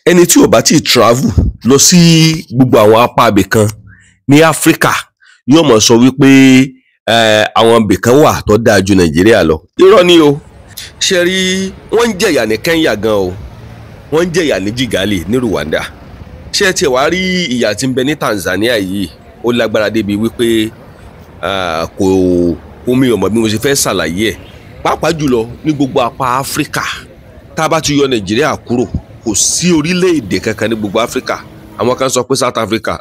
ẹni tí ò bá ti travel lọ sí gbogbo àwọn apá ibì kan ní Áfíríkà yóò mọ̀ sọ wípé àwọn ibì kan wà tó dáa ju Nàìjíríà lọ. Irọ́ ni o. Ṣé rí wọ́n ń jẹ̀yà ní Kenya gan o, wọ́n ń jẹ̀yà ní Kigali ní Rwanda. Ṣé tiẹ̀ wá rí ìyà tí ń bẹ ní Tanzania yìí ó lágbára débi wípé kò omi ò mọ̀ bí mo ṣe fẹ́ ṣàlàyé ẹ̀. Pàápàá jùlọ ní gbogbo apá Áfíríkà tá a bá ti yọ Nàìjíríà kúrò kò sí orílẹ̀-èdè kankan ní gbogbo Áfíríkà. Àwọn kan sọ pé South Africa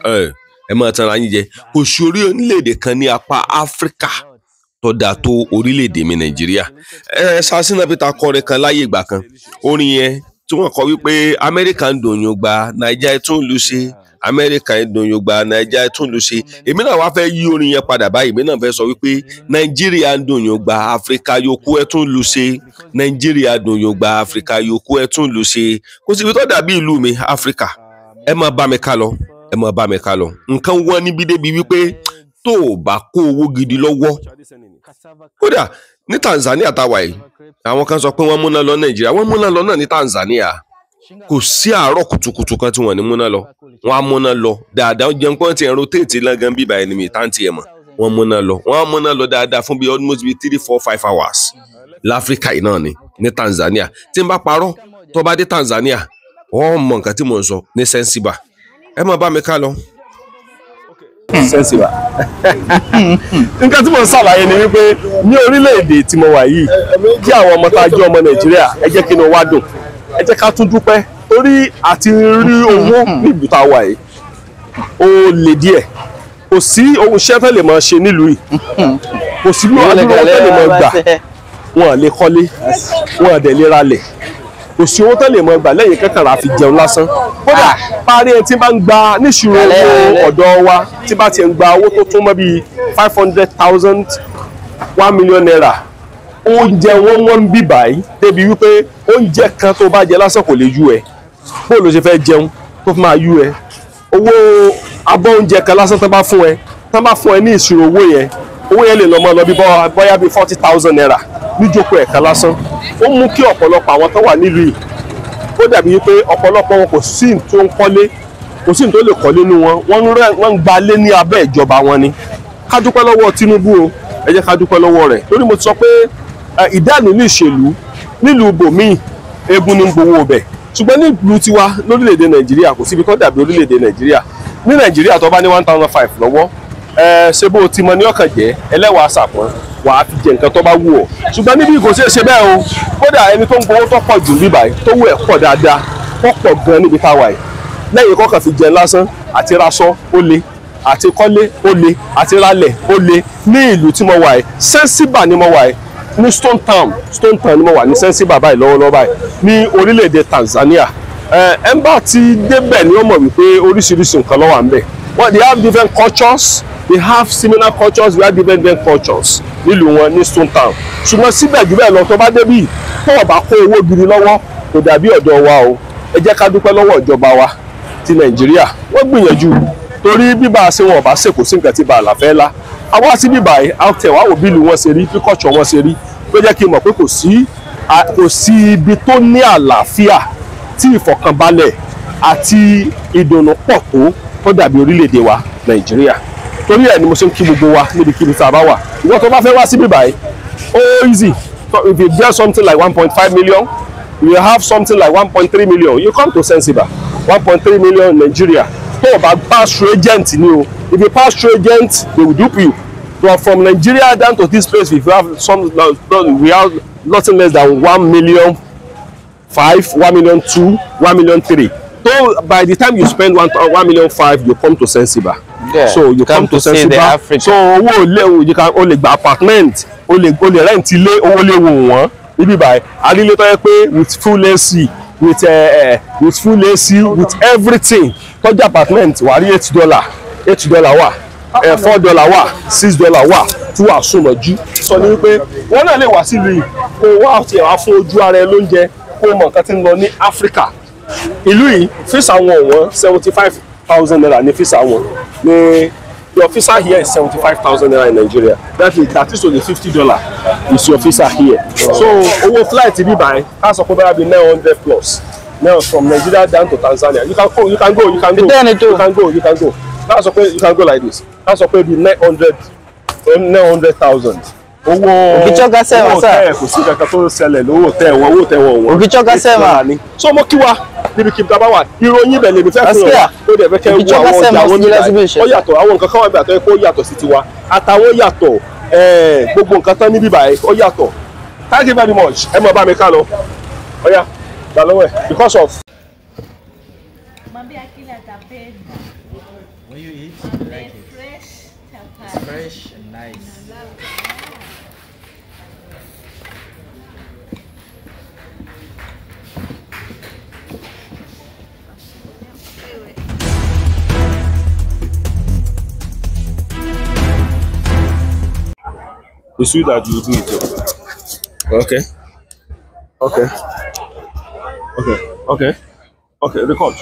ẹ máa tanra yín jẹ, kò sí orílẹ̀-èdè kan ní apá Áfíríkà tó dáa tó orílẹ̀-èdè mi Nàìjíríà. Sasina Peter kọrin kan láyé ìgbà kan, orin yẹn tí wọ́n kọ wípé Amẹ́ríkà ń dùn yín gba Nàìjíríà tún lù ṣe, Amẹ́ríkà ń dùn yín gba Nàìjíríà tún lù ṣe. Èmi náà wá fẹ́ yí orin yẹn padà báyìí, èmi náà fẹ́ sọ wípé Nàìjíríà ń dùn yín gba Áfíríkà yòókù ẹ tún lù ṣe, Nàìjíríà dùn yín gba Áfíríkà yòókù ẹ tún lù ṣe. Kò síbi tó dàbí ìlú mi Áfíríkà. Ẹ máa bá mi ká lọ, ẹ máa bá mi ká lọ. Nǹkan wọ́n níbi débi wípé tó o bá kó owó gidi lọ́wọ́. Kódà ní Tanzania táwa yìí, àwọn kan sọ pé wọ́n múná lọ Nàìjíríà, wọ́n múná lọ náà ní Tanzania. Kò sí àárọ̀ kùtùkùtù kan tí wọ́n ní múná lọ. Wọ́n á múná lọ dáadáa, ó jẹun pé wọ́n ti rotate lọ́gán bíbá ẹni mi táǹtì ẹ̀ mọ̀. Wọ́n múná lọ, wọ́n á múná lọ dáadáa fún bí almost 3, 4, 5 hours. Láfíríkà yìí náà ni ní Tanzania. Tí n bá parọ́ tó bá dé Tanzania, wọ́n mọ nǹkan tí mò ń sọ ní Zanzibar. Ẹ máa bá mi ká lọ. Zanzibar. Nǹkan tí mò ń ṣàlàyé ni wípé ní orílẹ̀-èdè tí mo wà yìí, kí àwọn ọmọ tá a jẹ́ ọmọ Nàìjíríà ẹ jẹ́ kí inú wa dùn, ẹ jẹ́ ká tún dúpẹ́ torí àti rí owó nílùú tá a wà yìí ó le díẹ̀. Kò sí ohun iṣẹ́ tó lè máa ṣe nílùú yìí, kò sí bí wọ́n tó lè máa gbà, wọn lè kọ́lé, wọn dẹ̀ lè ralẹ̀, kò sí owó tó lè máa gbà lẹ́yìn kankan ra fi jẹun lásán. Kódà parí ẹni tí bá ń gba níṣirò owó ọ̀dọ̀ wa tí bá ti ń gba owó tó tún mọ́ bíi 500,000, 1 million naira, oúnjẹ wọ́n ń bì báyìí débi wípé oúnjẹ kan tó bá jẹ lásán kò lè yú ẹ. Bó ló ṣe fẹ́ jẹun tó fi máa yú ẹ? Owó abọ́ oúnjẹ kan lásán tán bá fún ẹ ní ìṣirò owó yẹn lè lọ mọ́ lọ bí bóyá bí 40,000 naira níjókòó ẹ̀ka lásán. Ó mú kí ọ̀pọ̀lọpọ̀ àwọn tó wà nílùú yìí ó dàbí wípé ọ̀pọ̀lọpọ̀ wọn kò sí tó ń kọ́lé, kò sí tó lè kọ́lé nínú wọn, wọ́n ń gba lé ní abẹ́ ìjọba wọn ni. Ká dúpẹ́ lọ́wọ́ Tinubu o, ẹ jẹ́ ká dúpẹ́ lọ́wọ́ rẹ̀ lórí mo ti sọ pé ìdánù ní ìṣèlú nílùú bòmíì eégún ní gbowó ọbẹ̀, ṣùgbọ́n nílùú tiwa lórílẹ̀‐èdè Nàìjíríà kò síbi tó dàbí orílẹ̀‐èdè Nàìjíríà. Ní Nàìjíríà tó bá ní 1,500 lọ́wọ́, ṣé bó ti mọ ní ọkàn jẹ́ ẹlẹ́wàá sàpọ́n wàá fi jẹ nǹkan tó bá wù ọ́. Ṣùgbọ́n níbi kò ṣeé ṣe bẹ́ẹ̀ o. Kódà ẹni tó ń gbowó tó pọ̀ jù bíbá yìí tó wù ẹ̀ pọ̀ dáadáa, tó pọ̀ gan níbi táwa yìí. Lẹ́yìn kọ́kàn fi jẹun lásán àti raṣọ ó le, àti kọ́lé ó le, àti ralẹ̀ ó le. Ní ìlú tí mo wà yìí, Zanzibar ni mo wà yìí, ní Stone Town ni mo wà ní Zanzibar báyìí lọ́wọ́lọ́wọ́ báyìí ní orílẹ̀-èdè Tanzania. Ẹ ń bá ti débẹ̀ ni ó mọ̀ wípé oríṣiríṣi nǹkan ló wà ń bẹ̀. They have different cultures, they have similar cultures, we have different cultures nílùú wọn ní Stone Town. Ṣùgbọ́n síbẹ̀ jù bẹ́ẹ̀ lọ tó bá débì tó o bá kó owó gidi lọ́wọ́ kò dàbí ọ̀dọ̀ wa o. Ẹ jẹ́ ká dúpẹ́ lọ́wọ́ ìjọba wa ti Nàìjíríà, wọ́n gbìyànjú torí bíbá ṣe wọn ò bá ṣe kò sí nǹkan tí bá àlàfẹ́ lá. Àwa sí bíbá yìí àtẹ̀ wá wò bí ìlú wọn ṣe rí, bí kọ̀ọ̀ṣọ̀ wọn ṣe rí, ló jẹ́ kí n mọ̀ pé kò sí ibi tó ní àlàáfíà tí ìfọ̀kànbalẹ̀ àti ìdùnnú pọ̀ tó dàbí orílẹ̀-èdè wa Nàìjíríà. Torí ẹ̀ ni mo ṣe ń kí gbogbo wa níbikíbi tá a bá wà. Ìwọ tó bá fẹ́ wá sí bíbá yìí ó easy. So if you get something like 1.5 million, you have something like 1.3 million, you come to Zanzibar. 1.3 million Nigeria. Tó o bá pass through agent ni o. If you pass through agent, they will dupe you. So from Nigeria down to this place, if you have we have nothing less than 1.5 million, 1.2 million, 1.3 million. So by the time you spend 1.5 million, you come to Zanzibar. Yeah, so you come to Zanzibar. So you can only buy apartment, only rent ilé, owó lè wò wọ́n níbí báyìí. Àrílé tó yẹ pé with full AC, with full AC, with everything. Tọ́jú apartment wà rí $8 wà, $4 wà, $6 wà, tí wàá súnmọ́jú. Sọ ni wípé wọ́n náà lè wá sílùú yìí kó wá àti ẹ̀wà fún ojú ara ẹ lóúnjẹ kó mọ nǹkan tí ń lọ ní Áfíríkà. Ìlú yìí físà wọn wọ́n 75,000 naira ní físà wọn. Your visa here is 75,000 naira in Nigeria. That is only $50 is your visa here. So owó flight bí báyìí ká sọ pé báyà bí 900 plus Now from Nigeria down to Tanzania. You can go. You can go. You can go. You can go. That's okay. You can go like this. That's okay. Be 900,000. Ukichoka sema sasa. Kusika kato sele lo hotel wo. Ukichoka sema. So mo kiwa níbi kí baba wa ìròyìn be le mi fẹ́ fún wa. Ó dẹ̀ fẹ́ kẹ́ wo àwọn ọjà wọn ní. Ó yàtọ̀ àwọn nǹkan kan wà bí àtọ̀ kó yàtọ̀ sí tiwa. Àtàwọn yàtọ̀ gbogbo nǹkan tán ní bí báyìí ó yàtọ̀. Thank you very much. Ẹ mọ̀ bá mi ká lọ. Ó yá. Gbà lọ́wọ́ ẹ̀ because of when you eat, you like it. It's fresh and nice. it's sweet that you do it. Okay. Okay. Okay. Okay. Okay. Record.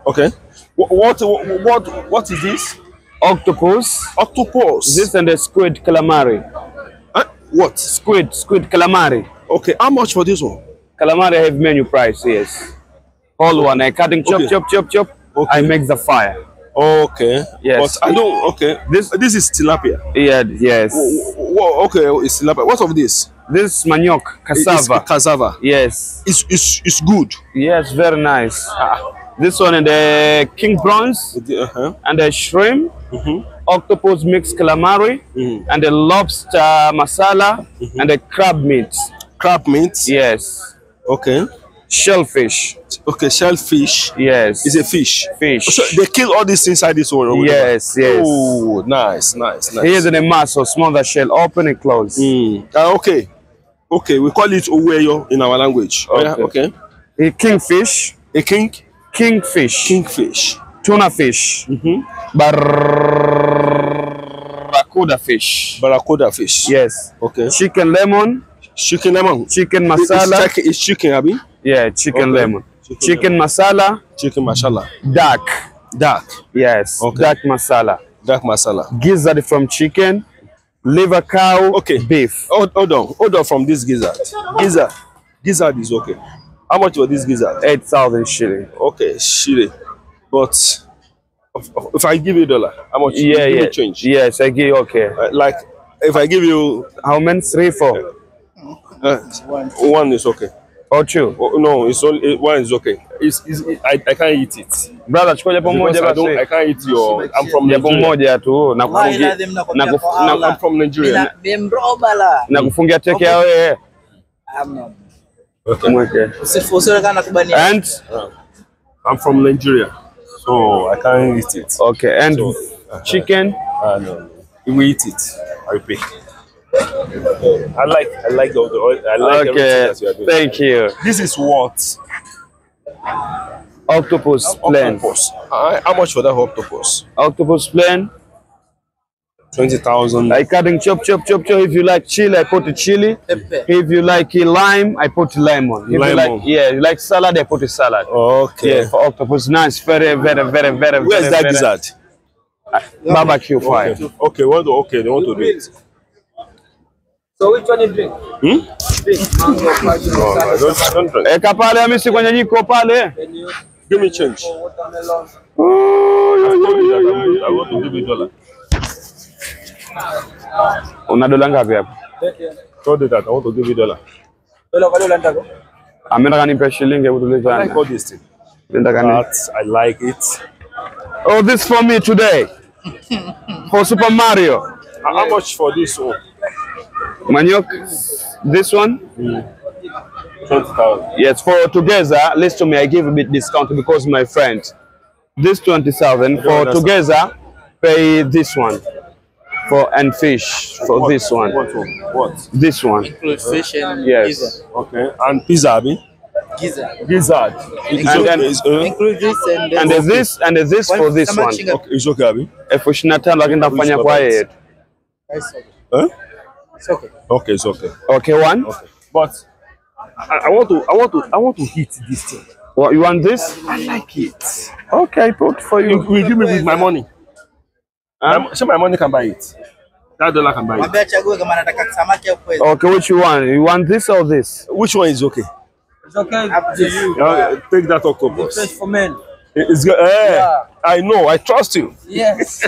Okay. What is this? Octopus. Octopus. This and the squid calamari. What? Squid calamari. Okay. How much for this one? Calamari have menu price, yes. All one. I cutting chop. Okay. I make the fire. Okay. Yes. But I don't. Okay. This is tilapia. Yeah. Yes. Okay. It's tilapia. What of this? This manioc cassava. It's cassava. Yes. It's good. Yes. Very nice. This one and the king prawns and the shrimp, octopus mixed calamari, and the lobster masala and the crab meat. Crab meat. Yes. Okay. Shellfish. Okay, shellfish. Yes. It's a fish. Fish. So they kill all these inside this one. Yes. Oh, nice. Here's the muscle, smaller shell, open and close. Okay. Okay, we call it oweyo in our language. Okay. A kingfish. A king? Kingfish. Kingfish. Tuna fish. Barracuda fish. Barracuda fish. Yes. Okay. Chicken lemon. Chicken lemon. Chicken masala. It's chicken, Abi? Yeah, chicken lemon. Chicken masala. Chicken masala. Duck. Yes. Okay. Duck masala. Duck masala. Gizzard from chicken. Liver cow. Okay. Beef. Hold on from this gizzard. Gizzard is okay. How much for this gizzard? 8,000 shilling. Okay, shilling. But if I give you $1, how much? Yeah. Change. Yes, I give you. Okay. Like if I give you how many? 3, 4. One is okay. Or 2? Oh, no, it's only one is okay. I can't eat it. Brother, chukua japo moja basi. I can't eat your. I'm from japo moja tu I'm from Nigeria. Nakufungia teke yao wewe. Okay. And I'm from Nigeria, so I can't eat it. Okay, and so, chicken? No. We eat it. I pay. I like the oil. I like everything that you are doing. Thank you. This is what? Octopus plain. How much for that octopus? Octopus plain. 20,000. I cutting chop. If you like chili, I put the chili. If you like lime, I put lemon. If you like salad, I put a salad. Okay. Yeah, for octopus, nice, very. Where is that gizzard? Barbecue fire. Okay, they want to do it. So which one you drink? Drink. No, I don't drink. Kapale amisi kwenye jiko pale. Give me change. I want to give you $1. Una dola ngapi hapo? Told you that I want to give you $1. Dola ndako? Amena kanipa shilingi hebu tulizana. I like all this thing. I like it. Oh, this for me today. For Super Mario. How much for this one? Maniok, this one? 20,000. Yes, for together, listen to me, I give a bit discount because my friend. This 20,000 for together, pay this one. And fish for what? This one. What? This one. Include fish and yes. Gizzard. Okay. And pizza, Abi? Gizzard. Include this and this for this one. Okay, it's okay, Abi. If we should fanya kwa yeye. Huh? It's okay. Okay, it's okay. Okay, one. Okay. But I want to hit this thing. What you want this? I like it. Okay, put for you. You give me with my money. So my money can buy it. That $1 can buy it. Okay, which you want? You want this or this? Which one is okay? It's okay. Up to you. Take that octopus. It's for men. It's good. I know. I trust you. Yes.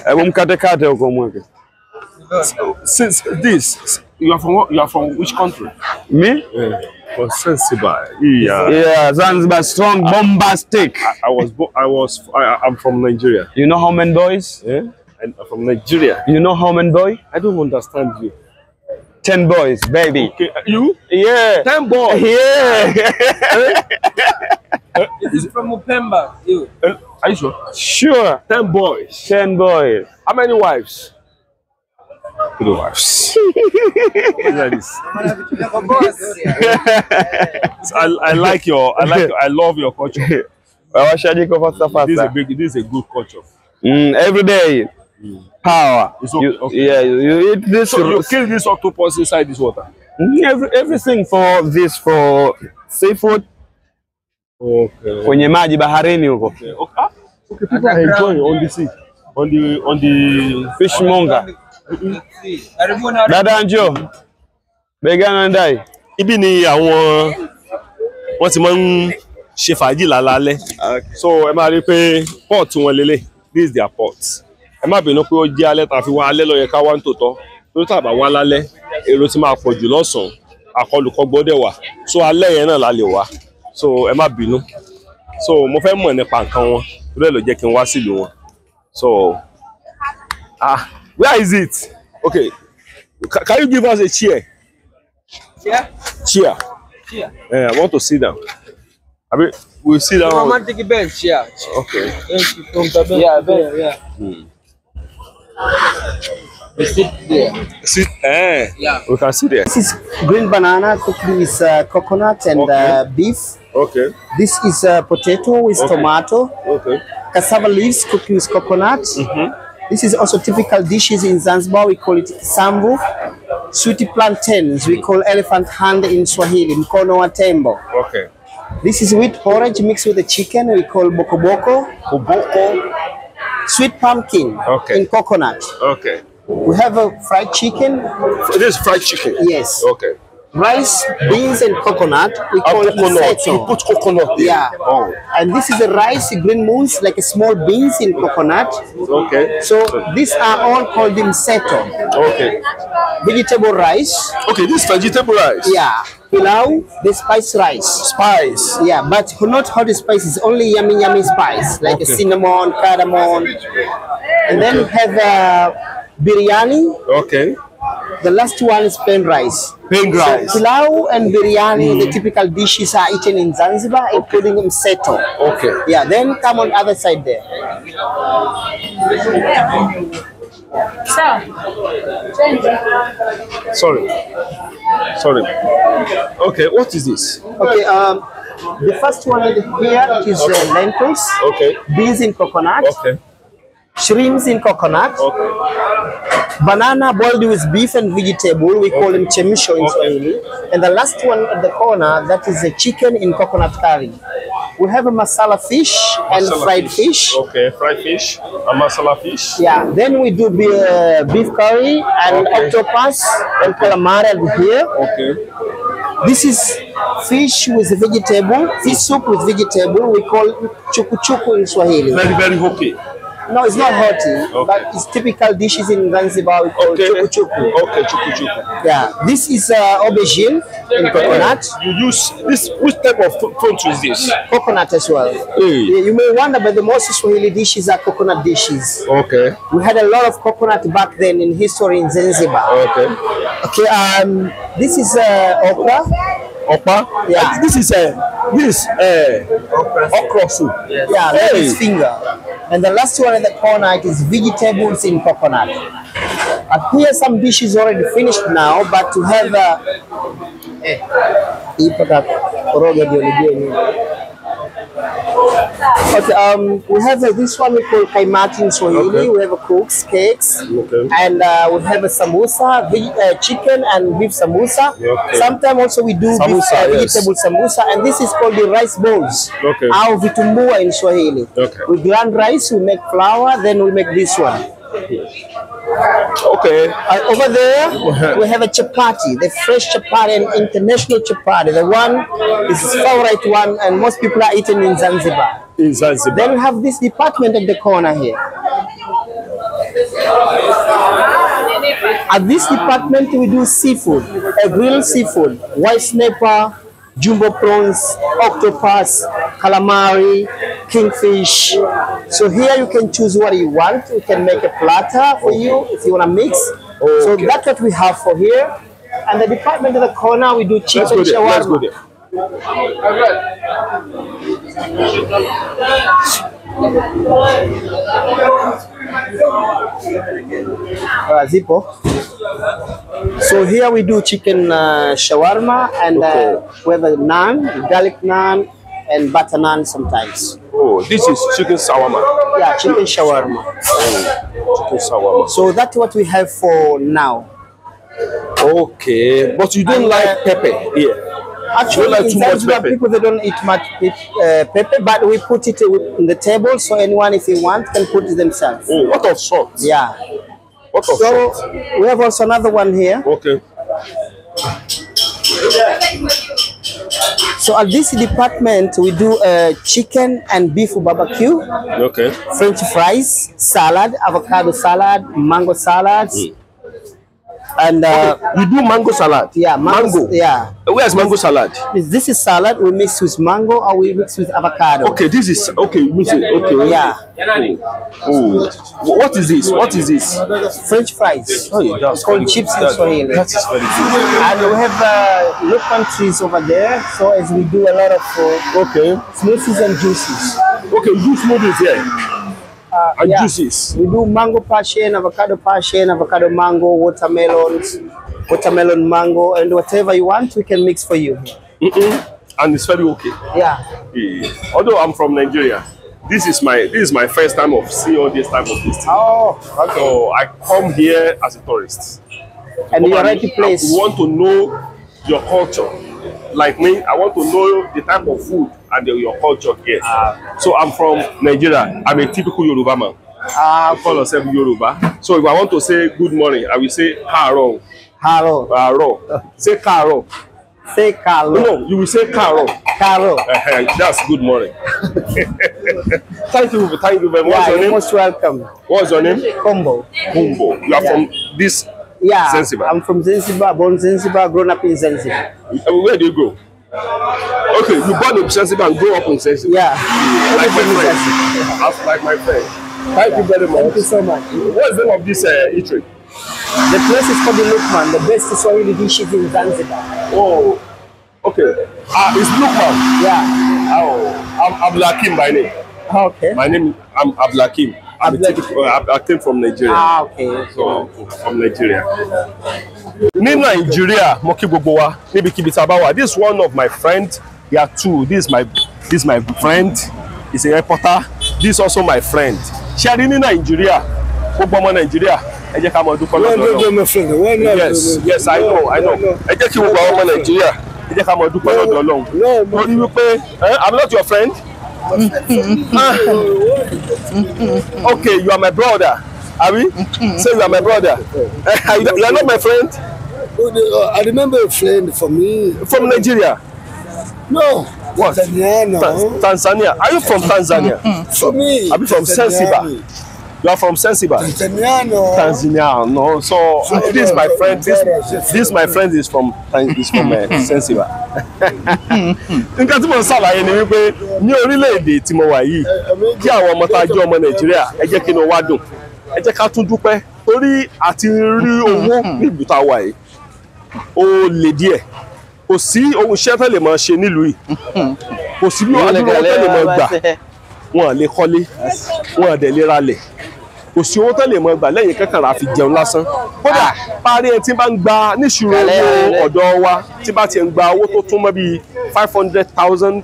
Since this, you are from what? You are from which country? Me? From Zanzibar. Yeah, Zanzibar, strong, bombastic. I'm from Nigeria. You know how many boys? Yeah. I'm from Nigeria. You know how many boys? I don't understand you. 10 boys, baby. Okay. You? Yeah. 10 boys. Yeah. This is from Upemba. You. Are you sure? Sure. 10 boys. 10 boys. How many wives? 3 wives. I love your culture. This is a good culture. Every day. Power. Okay. Yeah, you eat this. So you kill this octopus inside this water. Everything for this, for seafood. Okay. Kwenye maji baharini huko. Okay, people are enjoying on the sea, on the fishmonger. Dada njoo. Begana ndai. Ibi ni àwọn wọ́n ti máa ń ṣe fàájì lálálẹ́. So ẹ máa rí pé pot wọn lélẹ̀. This is their pot. Ẹ má bínú pé ó jẹ́ alẹ́ tá fi wá alẹ́ ló yẹ ká wá ń tòótọ́. Torí tá bá wá lálẹ́, èrò ti máa pọ̀ jù lọ́sàn-án. Àkọlùkọgbọ dẹ̀ wà. So alẹ́ yẹn náà la lè wá. So ẹ má bínú. So mo fẹ́ mọ̀ nípa nǹkan wọn. Torí ẹ ló jẹ́ kí n wá sílùú wọn. So where is it? Okay. Can you give us a chair? Chair? Chair. Chair. Yeah, I want to sit down. I mean, we'll sit down. Romantic bench, yeah. Okay. Yeah, bench. Yeah. We sit there. Sit. Yeah. We can sit there. This is green banana cooked with coconut and beef. Okay. This is potato with tomato. Okay. Cassava leaves cooked with coconut. This is also typical dishes in Zanzibar. We call it sambu. Sweet plantains, we call elephant hand in Swahili, mkono wa tembo. Okay. This is wheat porridge mixed with the chicken, we call bokoboko. Bokoboko. Sweet pumpkin in coconut. Okay. We have a fried chicken. This is fried chicken? Yes. Okay. Rice, beans, and coconut. We call it coconut. You put coconut in. Yeah. Oh. And this is a rice, green moons, like a small beans in coconut. Okay. So these are all called mseto. Okay. Vegetable rice. Okay, this is vegetable rice. Yeah. Pilau, the spice rice. Spice. Yeah, but not hot spices, only yummy spice, like cinnamon, cardamom. And then we have biryani. Okay. The last one is plain rice. Plain rice. So, pilau and biryani, the typical dishes are eaten in Zanzibar, including mseto. Okay. Yeah, then come on the other side there. Sorry. Okay, what is this? Okay, the first one here is lentils. Okay. Beans in coconut. Okay. Shrimps in coconut. Okay. Banana boiled with beef and vegetable. We call them chemisho in Swahili. And the last one at the corner, that is a chicken in coconut curry. We have a masala fish and fried fish. Okay, fried fish, a masala fish. Yeah, then we do beef curry and octopus and calamari here. Okay. This is fish with vegetable, fish soup with vegetable. We call chuku chuku in Swahili. Very hokey. No, it's not hoti, but it's typical dishes in Zanzibar. We call chuku chuku. Okay, chuku chuku. Yeah, this is aubergine in coconut. You use this, which type of fruit is this? Coconut as well. Yeah, you may wonder, but the most Swahili dishes are coconut dishes. Okay. We had a lot of coconut back then in history in Zanzibar. Okay. Okay, this is okra. Okra? Yeah. This is okra soup. Yes. Yeah, that is finger. And the last one at the corner, it is vegetables in coconut. Here some dishes already finished now, but to have we have this one we call kaimati in Swahili. We have cooks, cakes, and we have a samosa, chicken and beef samosa. Sometimes also we do samosa, vegetable samosa, and this is called the rice balls. Au vitumbua in Swahili. We grind rice, we make flour, then we make this one. Okay. Over there, we have a chapati, the fresh chapati, an international chapati. The one is the favorite one, and most people are eating in Zanzibar. In Zanzibar. Then we have this department at the corner here. At this department, we do seafood, a grilled seafood, white snapper, jumbo prawns, octopus, calamari, kingfish. So here you can choose what you want. We can make a platter for you if you want to mix. Okay. So that's what we have for here. And the department in the corner, we do chicken shawarma. Let's go there. Zippo. So here we do chicken shawarma, and we have a naan, garlic naan, and butter naan sometimes. Oh, this is chicken shawarma. Yeah, chicken shawarma. Oh, chicken shawarma. So that's what we have for now. Okay, but you don't like pepper here. Actually, like in Zanzibar, people they don't eat much pepper, but we put it in the table, so anyone, if they want, can put it themselves. Oh, what of salt? Yeah. What of So salt? we have also another one here. Okay. So at this department, we do chicken and beef barbecue, Okay. French fries, salad, avocado salad, mango salads, and You do mango salad. yeah, mango. Yeah. Where's mango salad? This is salad. We mix with mango or we mix with avocado. Okay, this is okay. You mix it. Okay. Yeah. Oh. What is this? What is this? French fries. Oh, that's Called chips in Swahili. That is very good. And we have local trees over there. So as we do a lot of Okay. smoothies and juices. Okay, you do smoothies here and yeah. juices. We do mango passion, avocado mango, watermelons, watermelon mango, and whatever you want, we can mix for you. And it's very okay. Yeah. Yeah. Although I'm from Nigeria, this is my first time of seeing all this type of things. Oh, okay. So I come here as a tourist. And you are right place. We want to know your culture. Like me, I want to know the type of food and your culture here. So I'm from Nigeria. I'm a typical Yoruba man. I call myself Yoruba. So if I want to say good morning, I will say Karo. Karo. Karo. Say Karo. Say Karo. No, you will say Karo. Karo. That's good morning. Thank you very much. What's your name? You're most welcome. What's your name? Combo. Kumbo. You are from this Yeah, Zanzibar? I'm from Zanzibar, born Zanzibar, grown up in Zanzibar. Where do you go? Okay, you born in Zanzibar and grew up in Zanzibar. Yeah. Like my friend. That's like my friend. Thank you very much. Thank you so much. What's the name of this eatery? The place is called the Lukman, the best Swahili dishes in Zanzibar. Oh, okay. It's Lukman. Yeah. Oh, I'm Abdulakim by name. Okay. My name, I'm Abdulakim. I came from Nigeria. Okay. So, from Nigeria. In Nigeria, Moki Bobowa, Nibiki Bitabawa. This is one of my friends. There are two. This is my friend. He's a reporter. This is also my friend. Sharing in Nigeria. Bobowa Nigeria. Yes, I know. Nigeria. I'm not your friend. Okay, you are my brother. Are we? So you are my brother. You are not my friend? I remember a friend from me. From Nigeria? No. What? Tanzania, no. Tanzania. Are you from Tanzania? For me. Are you from Zanzibar? You are from Zanzibar? Tanzania, no. So this is my friend. This my friend is from Zanzibar. Nǹkan tí mo ṣàlàyé ni wípé ní orílẹ̀-èdè tí mo wà yìí kí àwọn ọmọ tá a jẹ́ ọmọ Nàìjíríà ẹ jẹ́ kí inú wa dùn. Ẹ jẹ́ ká tún dúpẹ́ torí àti rí owó nílùú tá a wà yìí. Ó le díẹ̀. Kò sí ohun iṣẹ́ tó lè máa ṣe nílùú yìí. Kò sí bí wọ́n tó lè máa gbà. Wọ́n lè kọ́lé. Wọ́n dẹ̀ lè ralẹ̀. Kò sí owó tó lè mọ gbà lẹ́yìn kankan ra fi jẹun lásán. Kódà parí ẹ tí bá ń gba níṣirò owó ọ̀dọ̀ wa tí bá ti ń gba owó tó tún mọ́ bíi 500,000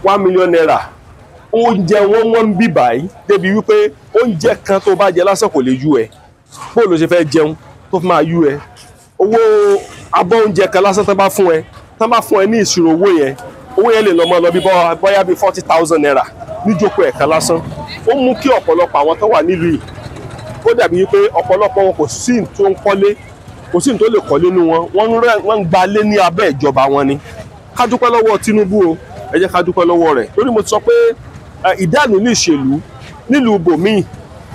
1 million naira. Oúnjẹ wọ́n ń bí báyìí débi wípé oúnjẹ kan tó bá jẹ lásán kò lè yú ẹ. Bó ló ṣe fẹ́ jẹun tó fi máa yú ẹ. Owó abọ́ oúnjẹ kan lásán tán bá fún ẹ ní ìṣirò owó yẹn lè lọ mọ́ lọ bí bóyá bí 40,000 naira níjókòó ẹ̀ka lásán. Ó mú kí ọ̀pọ̀lọpọ̀ àwọn tó wà nílùú yìí kó dàbí wípé ọ̀pọ̀lọpọ̀ wọn kò sí tó ń kọ́lé kò sí tó lè kọ́lé nínú wọn wọ́n ń gbalé ní abẹ́ ìjọba wọn ni. Ká dúpẹ́ lọ́wọ́ Tinubu o, ẹ jẹ́ ká dúpẹ́ lọ́wọ́ rẹ̀ torí mo ti sọ pé ìdánù ní ìṣèlú nílùú bòmíì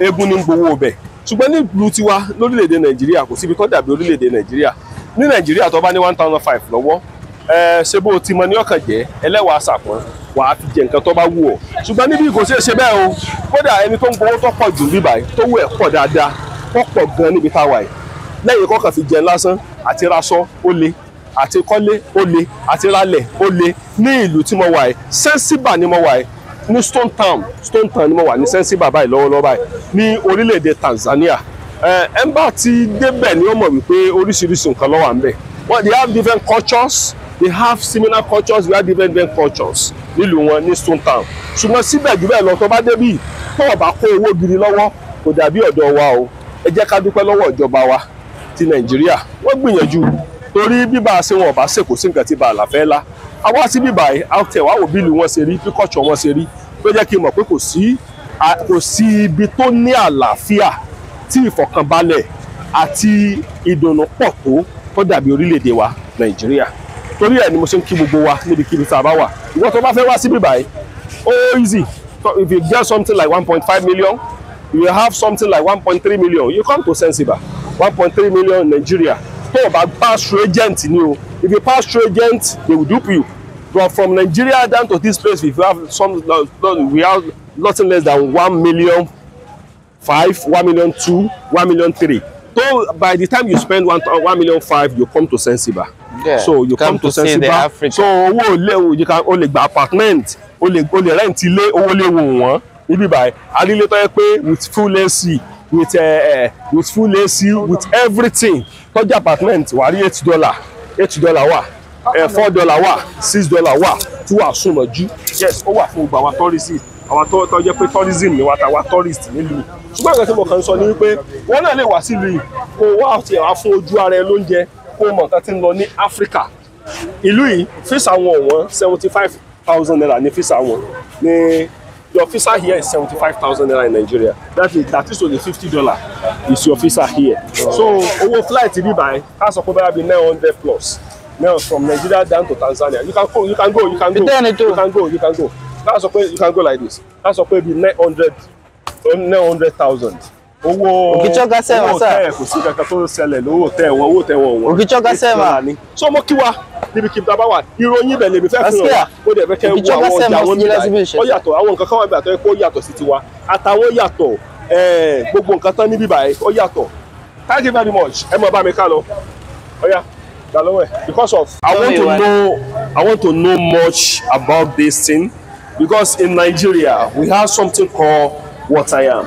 eégún ní gbowó ọbẹ̀ ṣùgbọ́n nílùú tiwa lórílẹ̀‐èdè Nàìjíríà kò síbi tó dàbí orílẹ̀‐èdè Nàìjíríà. Ní Nàìjíríà tó bá ní 1,500 lọ́wọ́ ṣe bó ti mọ ní ọkàn jẹ́ ẹlẹ́wàá àṣàpọ̀n wà á fi jẹ nǹkan tó bá wù ọ́ ṣùgbọ́n níbi kò ṣeé ṣe bẹ́ẹ̀ o kódà ẹni tó ń gbowó tó pọ̀ jù bíbà yìí tó wù ẹ̀ pọ̀ dáadáa tó pọ̀ gan níbi táwa yìí lẹ́yìn kọ́kàn fi jẹun lásán àti raṣọ ó le àti kọ́lé ó le àti ralẹ̀ ó le ní ìlú tí mo wà yìí Zanzibar ni mo wà yìí ní Stone Town ni mo wà ní Zanzibar báyìí lọ́wọ́lọ́wọ́ báyìí ní orílẹ̀-èdè Tanzania ẹ̀ńbà ti débẹ̀ ni ó mọ̀ wípé oríṣiríṣi nǹkan ló wà ńbẹ̀. Well, they have different cultures. They have similar cultures. We have different cultures. Nílùú wọn ní Stone Town. Ṣùgbọ́n síbẹ̀ jù bẹ́ẹ̀ lọ tó bá débì tó bá kó owó gidi lọ́wọ́ kò dàbí ọ̀dọ̀ wa o. Ẹ jẹ́ ká dúpẹ́ lọ́wọ́ ìjọba wa ti Nàìjíríà. Wọ́n gbìyànjú torí bíbá ṣe wọn ọ̀bá ṣe kò sí nǹkan tí bàálà fẹ́ lá. Àwa sí bíbá yìí a tẹ̀ wá wò bílù wọn ṣe rí bí culture wọn ṣe rí. Tó jẹ́ kí n mọ̀ pé kò sí ibi tó ní àlàáfíà tí ìfọ̀kànbalẹ̀ àti ìdùnnú pọ̀ tó dàbí orílẹ̀-èdè wa Nàìjíríà. Torí ẹ̀ ni mo ṣe ń kí gbogbo wa níbikíbi tá a bá wà. Ìwọ tó bá fẹ́ wá síbí báyìí ó easy. So if you get something like 1.5 million, you have something like 1.3 million, you come to Zanzibar. 1.3 million in Nigeria. Tó o bá pass through agent ni o. If you pass through agent, they will dupe you. But from Nigeria down to this place, we have nothing less than 1 million 5, 1 million 2, 1 million 3. So by the time you spend 1 million 5, you come to Zanzibar. Yeah. So you come to Zanzibar. So you can only buy apartment, only rent ilé, owó lè wò wọ́n. Níbí báyìí, adílé tó yẹ pé with full AC, with full AC, with everything. Tọ́jú apartment wà rí $8 wà, $4 wà, $6 wà, tí wà súnmọ́jú. Yes, ó wà fún gbogbo àwọn tourist. Àwọn tó jẹ́ pé tourism ni wàtàwà tourist nílùú. Ṣùgbọ́n nǹkan tí mo kàn sọ ni wípé wọ́n náà lè wá sílùú yìí kó wá àti ẹ̀wà fún ojú ara ẹ lóúnjẹ kó mọ̀ nǹkan tí ń lọ ní Áfíríkà. Ìlú yìí físà wọn wọ́n 75,000 naira ní físà wọn. Your visa here is 75,000 naira in Nigeria. That is only $50 is your visa here. So owó flight bí báyìí ká sọ pé báyà bí 900 plus. Now from Nigeria down to Tanzania. You can go. That's okay, you can go like this. That's okay, be 900,000. Owó Okichoga sema sir. Kò sí kankan tó ṣẹlẹ̀ lówó tẹ́ wọn. Okichoga sema. So mo kí wa níbi kí bá wà. Ìròyìn bẹ̀ lè mi fẹ́ fún wa. Ó dẹ̀ fẹ́ kẹ́ wo àwọn ọjà wọn níbí. Ó yàtọ̀ àwọn nǹkan kan wà níbẹ̀ tó yẹ kó yàtọ̀ sí tiwa. Àtàwọn yàtọ̀ gbogbo nǹkan tán níbí báyìí ó yàtọ̀. Thank you very much. Ẹ mọ̀ bá mi ká lọ. Ó yá. Because of I want to know much about this thing. Because in Nigeria, we have something called what I am.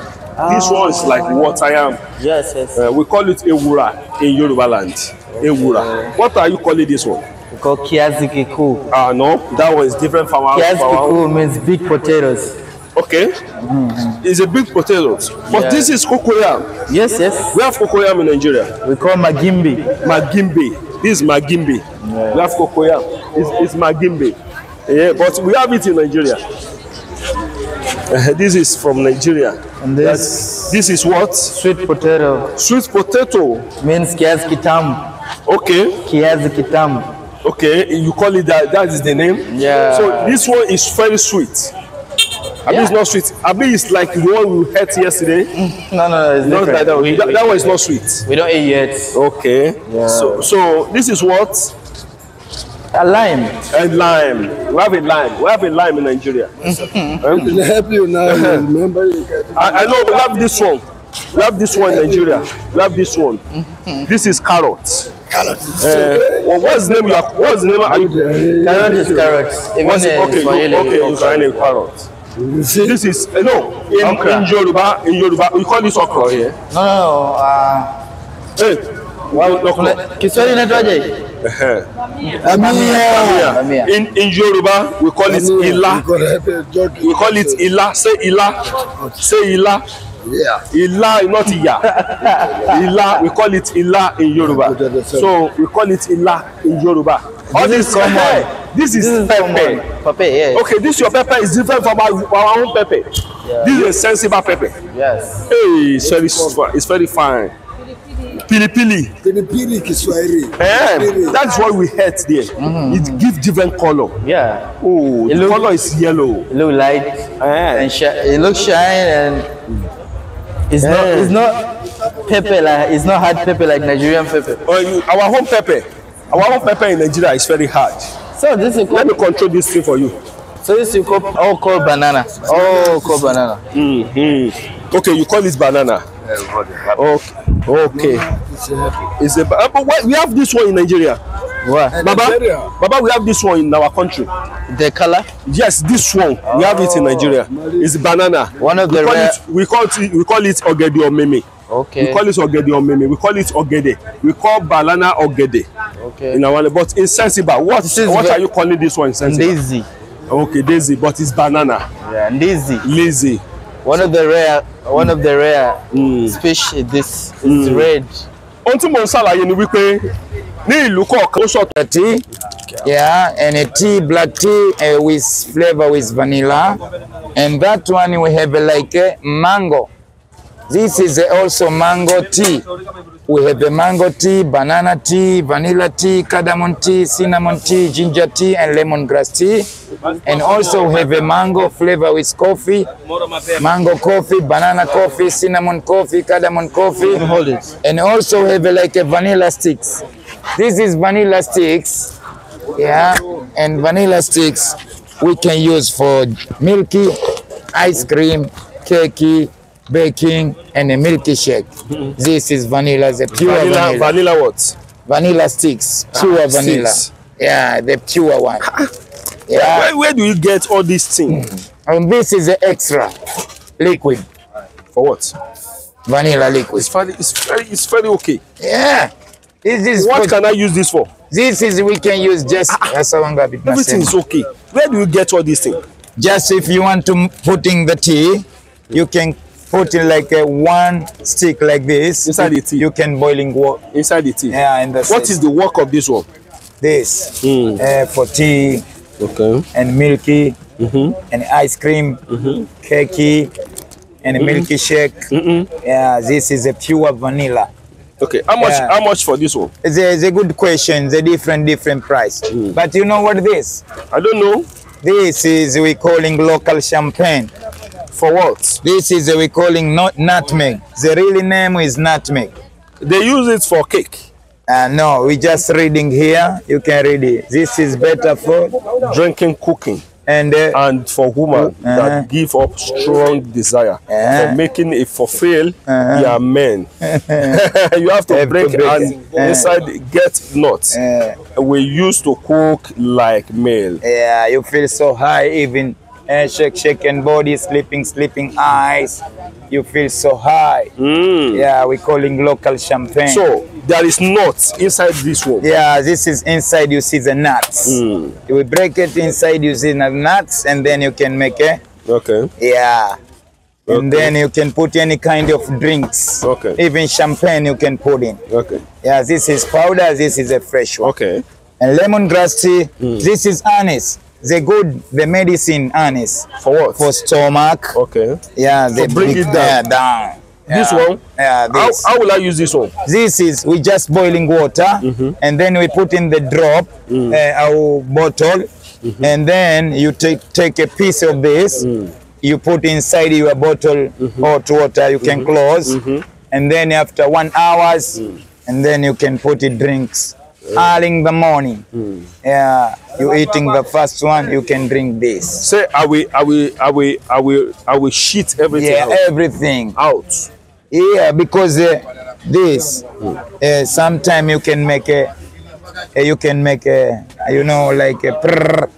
This one is like what I am. Yes. We call it Ewura in Yoruba land. Ewura. What are you calling this one? We call Kiazikiku. No, that one is different from our. Kiazikiku means big potatoes. Okay. It's a big potatoes. But this is cocoyam. Yes. We have cocoyam in Nigeria. We call Magimbi. This is Magimbi. We have cocoyam. It's Magimbi. Yeah, but we have it in Nigeria. This is from Nigeria. And this is what? Sweet potato. Sweet potato means kiazi kitamu. Okay. Kiazi kitamu. Okay, you call it that. That is the name. Yeah. So this one is very sweet. Abi it's not sweet. Abi it's like the one we had yesterday. No, it's not like that one. That one is not sweet. We don't eat yet. Okay. Yeah. So this is what? A lime. A lime. We have a lime. We have a lime in Nigeria. Will help you now. Remember, I know we have this one. We have this one in Nigeria. We have this one. This is carrot. What's the name? What's the name? Carrot is carrot. Okay, carrot. This is in Yoruba. In Yoruba, we call this okra here. No. Hey, Kiswahili inaitwaje? In Yoruba, we call it ila. We call it ila. Say ila. Say ila. Yeah. Ila, not Iya. Ila, we call it Ila in Yoruba. So we call it Ila in Yoruba. All this is common. This is pepper. Pepper, yes. Okay, this your pepper is different from our own pepper. Yeah. This is a sensible pepper. Yes. Hey, it's very fine. Pili pili. Pili Kiswahili. That's what we had there. It gives different color. Yeah. Oh, the color is yellow. It look light and it looks shine and it's not pepper like it's not hard pepper like Nigerian pepper. Our home pepper in Nigeria is very hard. So this is let me control this thing for you. So this is all called banana. All called banana. Okay, you call it banana. Okay. It's a but we have this one in Nigeria. What? Baba, we have this one in our country. The color? Yes, this one. We have it in Nigeria. It's banana. One of we call it ogede or meme. Okay. We call it ogede or meme. We call it ogede. We call banana ogede. Okay. In our but in Zanzibar, what are you calling this one in Zanzibar? Daisy. Okay, daisy, but it's banana. Yeah, daisy. Lazy. One of the rare species. This is red. Until Monsala, you know, we pay. Yeah, and a tea, black tea with flavor with vanilla, and that one we have like a mango. This is also mango tea. We have a mango tea, banana tea, vanilla tea, cardamom tea, cinnamon tea, ginger tea, and lemongrass tea. And also we have a mango flavor with coffee, mango coffee, banana coffee, cinnamon coffee, cardamom coffee. Hold it. And also we have like a vanilla sticks. This is vanilla sticks. Yeah, and vanilla sticks we can use for milky, ice cream, cakey, baking, and a milky shake. This is vanilla, the pure vanilla. Vanilla what? Vanilla sticks, pure vanilla. Sticks. Yeah, the pure one. Yeah. Where do you get all these things? And this is the extra liquid. For what? Vanilla liquid. It's very okay. Yeah. This is what can I use this for? This is we can use just everything is okay. Where do you get all these things? Just if you want to put in the tea, you can put in like a one stick like this inside the tea. You can boiling water inside the tea. Yeah, and what is the work of this one? This for tea, okay, and milky, and ice cream, cakey, and milky shake. Yeah, this is a pure vanilla. Okay, how much for this one? It's a good question. It's a different price. But you know what this? I don't know. This is we calling local champagne. For what? This is we calling nutmeg. The real name is nutmeg. They use it for cake. No, we just reading here. You can read it. This is better for drinking, cooking, and for women that give up strong desire for making it fulfill their men. You have to break and inside get nuts. We used to cook like male. Yeah, you feel so high even. Shaking body, sleeping eyes. You feel so high. Yeah, we calling local champagne. So there is nuts inside this one. Yeah, this is inside. You see the nuts. You will break it inside. You see the nuts, and then you can make it. Okay. Yeah. And then you can put any kind of drinks. Okay. Even champagne you can put in. Okay. Yeah, this is powder. This is a fresh one. Okay. And lemongrass tea. This is anise. The medicine anise. For what? For stomach. Okay. Yeah, they bring it down. Yeah. This one? Yeah, this. How will I use this one? This is, we just boiling water, and then we put in the drop, our bottle, and then you take a piece of this, you put inside your bottle hot water, you can close, and then after 1 hour, and then you can put it drinks. Early in the morning, yeah, you eating the first one, you can drink this. Say, I will shit everything. Yeah, out. everything out. Yeah, because this sometimes you can make a, you know, like a prrr.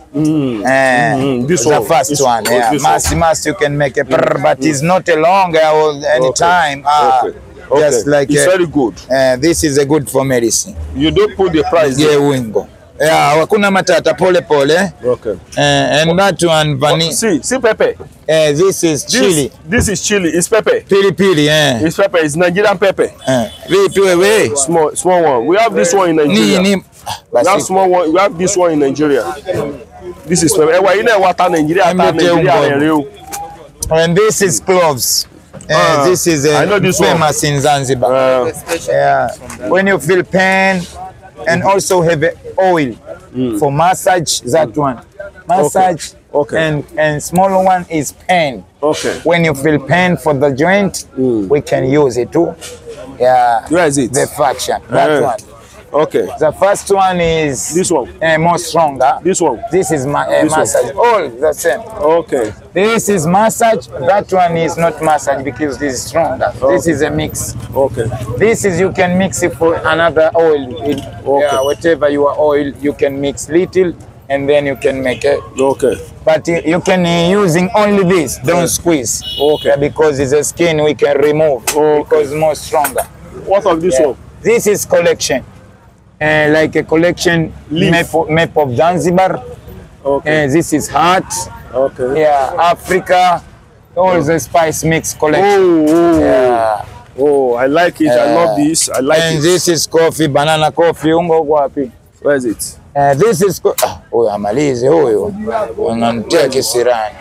This the first one, yeah. Mass you can make a prrr, but it's not a long or any time. Just like it's very good. This is a good for medicine. You don't put the price. Yeah, wingo. Yeah, hakuna matata, pole pole. Okay. And that one vanilla. See pepper. This is chili. This is chili. It's pepper. Pili pili, It's pepper. It's Nigerian pepper. Small one. We have this one in Nigeria. We have small one. We have this one in Nigeria. This is pepper. And this is cloves. This is I know this famous in Zanzibar. When you feel pain, and also have oil for massage. That one, massage. Okay. And smaller one is pain. Okay. When you feel pain for the joint, we can use it too. Yeah. Where is it? The fraction. That one. Okay. The first one is this one. More stronger. This one. This is massage. All the same. Okay. This is massage. That one is not massage because this is stronger. Okay. This is a mix. Okay. This is you can mix it for another oil. Whatever your oil, you can mix little and then you can make it. Okay. But you can using only this. Don't squeeze. Okay. Because it's a skin we can remove. Because more stronger. What of this one? This is collection. Like a collection map of Zanzibar. Okay. This is heart. Okay. Yeah, Africa. All the spice mix collection. Yeah. Oh, I like it. I love this. I like it. And this is coffee, banana coffee. Where is it? This is oh, amalize huyo. Unamtia kisirani.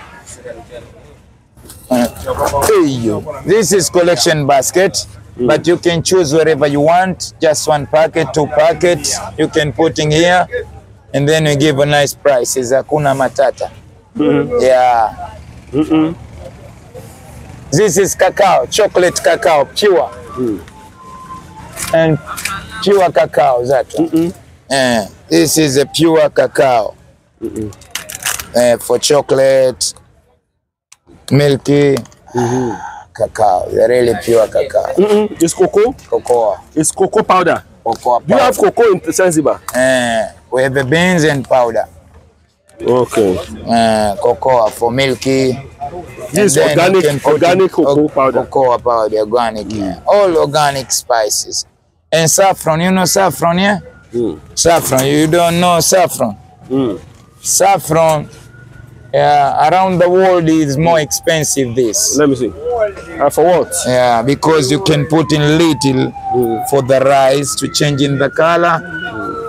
This is collection basket. But you can choose wherever you want, just 1 packet, 2 packets, you can put in here, and then we give a nice prices. Hakuna matata. Yeah. This is cacao, chocolate cacao, pure. And pure cacao, that one. This is a pure cacao. For chocolate, milky. Cacao, really pure cacao. It's cocoa? Cocoa. It's cocoa powder. Cocoa powder. Do you have cocoa in Zanzibar? We have the beans and powder. Okay. Cocoa for milky. This is organic cocoa powder. Cocoa powder, organic. All organic spices. And saffron, you know saffron, yeah? Saffron, you don't know saffron? Saffron, around the world is more expensive this. Let me see. For what? Yeah, because you can put in little for the rice to change in the color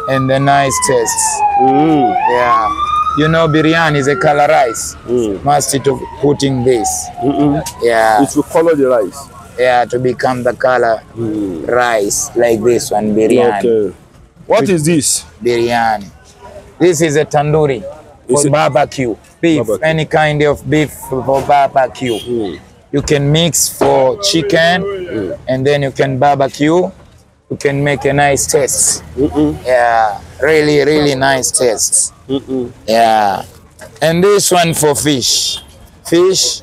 and the nice taste. Yeah. You know biryani is a color rice. Must to put in this. Yeah. It will color the rice. Yeah, to become the color rice like this one, biryani. Okay. What is this? Biryani. This is a tandoori for barbecue. Beef, any kind of beef for barbecue. You can mix for chicken and then you can barbecue. You can make a nice taste. Yeah, really, really nice taste. Yeah. And this one for fish. Fish,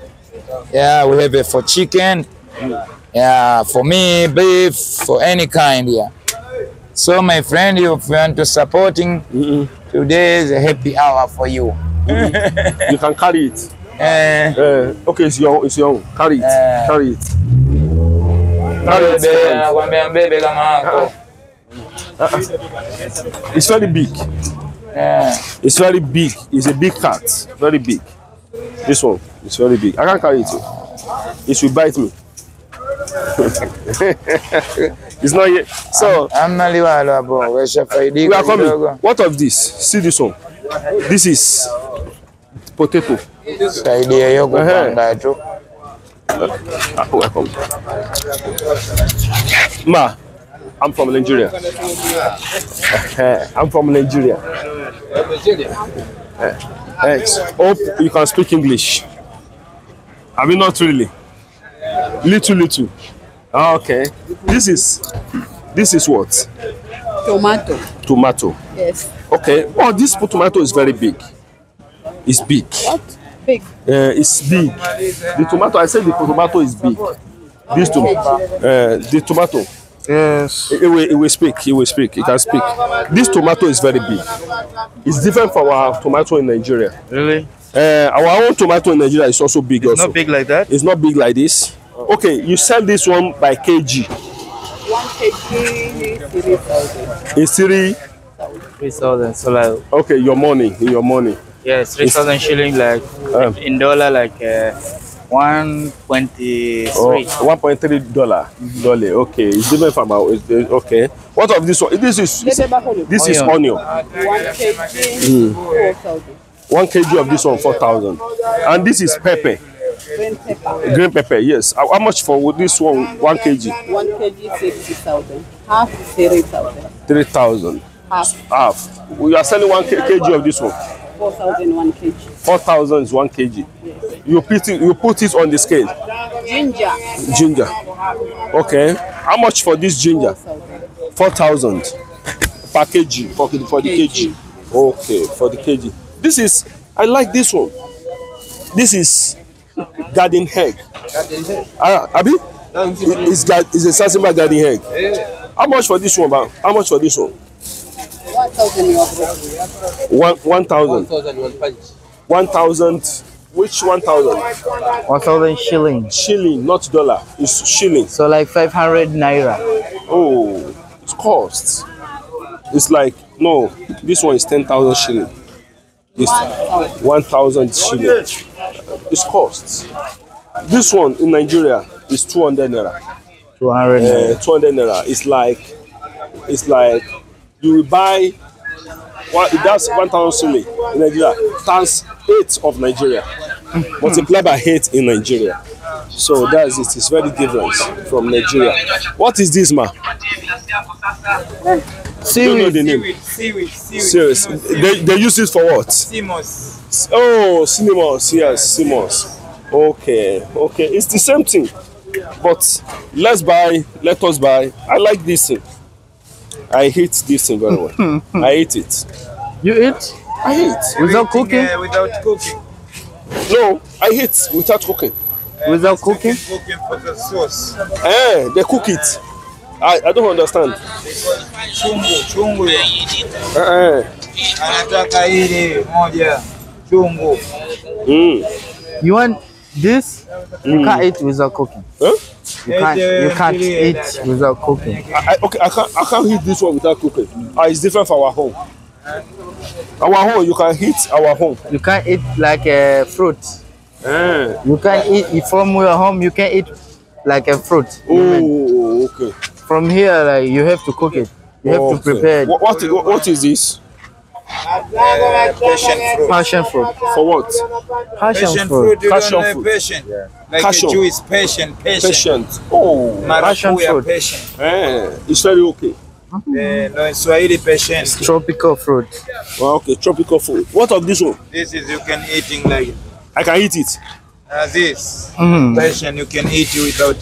yeah, we have it for chicken. Yeah, for me, beef, for any kind, yeah. So my friend, if you want to supporting, today is a happy hour for you. You can carry it. Okay, it's your own. Carry it. Carry it. Carry it. It's very big. It's very big. It's a big cat. Very big. This one is very big. I can't carry it. It will bite me. It's not yet. So we are coming. What of this? See this one. This is potato. Welcome. Ma, I'm from Nigeria. I'm from Nigeria. Hope you can speak English. I mean, not really. Little. Okay. This is what? Tomato. Tomato. Yes. Okay. Oh, this tomato is very big. It's big. What? Big. It's big. The tomato. I said the tomato is big. This tomato. The tomato. Yes. It will speak. It will speak. It can speak. This tomato is very big. It's different from our tomato in Nigeria. Really? Our own tomato in Nigeria is also big. It's not big like that? It's not big like this. Okay, you sell this one by kg. 1 kg, 3,000. It's 3,000. So like Okay, your money. yes, 3,000 shilling like in dollar like 1.23. $1.3. Okay, it's different from our. Okay. What of this one? This is onion. 1 kg, 4,000. 1 kg of this one, 4,000. And this is pepper. Green pepper. Green pepper, yes. How much for this one? 1 kg? 1 kg, 60,000. Half, 3,000. 3,000. Half. We are selling 1 kg of this one. 4,000, 1 kg. 4,000 is 1 kg. Yes. You put it on the scale. Ginger. Okay. How much for this ginger? 4,000 per kg for the kg. Okay, for the kg. This is, I like this one. This is garden egg. Abi? It's a Zanzibar garden egg. How much for this one, man? How much for this one? 1,000 you have. 1,000. 1,000. Which 1,000? 1,000 shilling. Shilling, not dollar. It's shilling. So like 500 naira. Oh, it costs. It's like, no, this one is 10,000 shilling. This 1,000 shilling. It costs. This one in Nigeria is 200 naira. 200 naira. 200 naira. It's like you will buy. That's 1,000 shilling in Nigeria. Times 8 of Nigeria. Multiplied by 8 in Nigeria. So that's it. It's very different from Nigeria. What is this, ma? Don't know the name. Seaweed. Serious. They use it for what? Simos. Oh, cinemas. Yes, cinemas. Okay. It's the same thing. But let us buy. I like this thing. I hate this thing very well. I hate it. You eat? I hate. Without cooking? Without cooking. No, I hate without cooking. Without cooking? Cooking for the sauce. They cook it. I don't understand. Chungu. Anataka ile moja. Chungu. You want this? You can't eat without cooking. Huh? You can't eat without cooking. I can't eat this one without cooking. It's different for our home. Our home, you can eat our home. You can't eat like a fruit. You can't eat from your home. You can eat like a fruit. Oh, okay. From here, like you have to cook it. You have to prepare it. What is this? Passion fruit. For what? Passion fruit. You Passion don't know fruit. patient. Like Passion. a Jew is patient. Patient. Oh, Passion Maracuya fruit. patient. it's very okay. No, in Swahili patient. Tropical fruit. Well, okay, tropical food. What of this one? This is you can eating like I can eat it. this. Patient you can eat without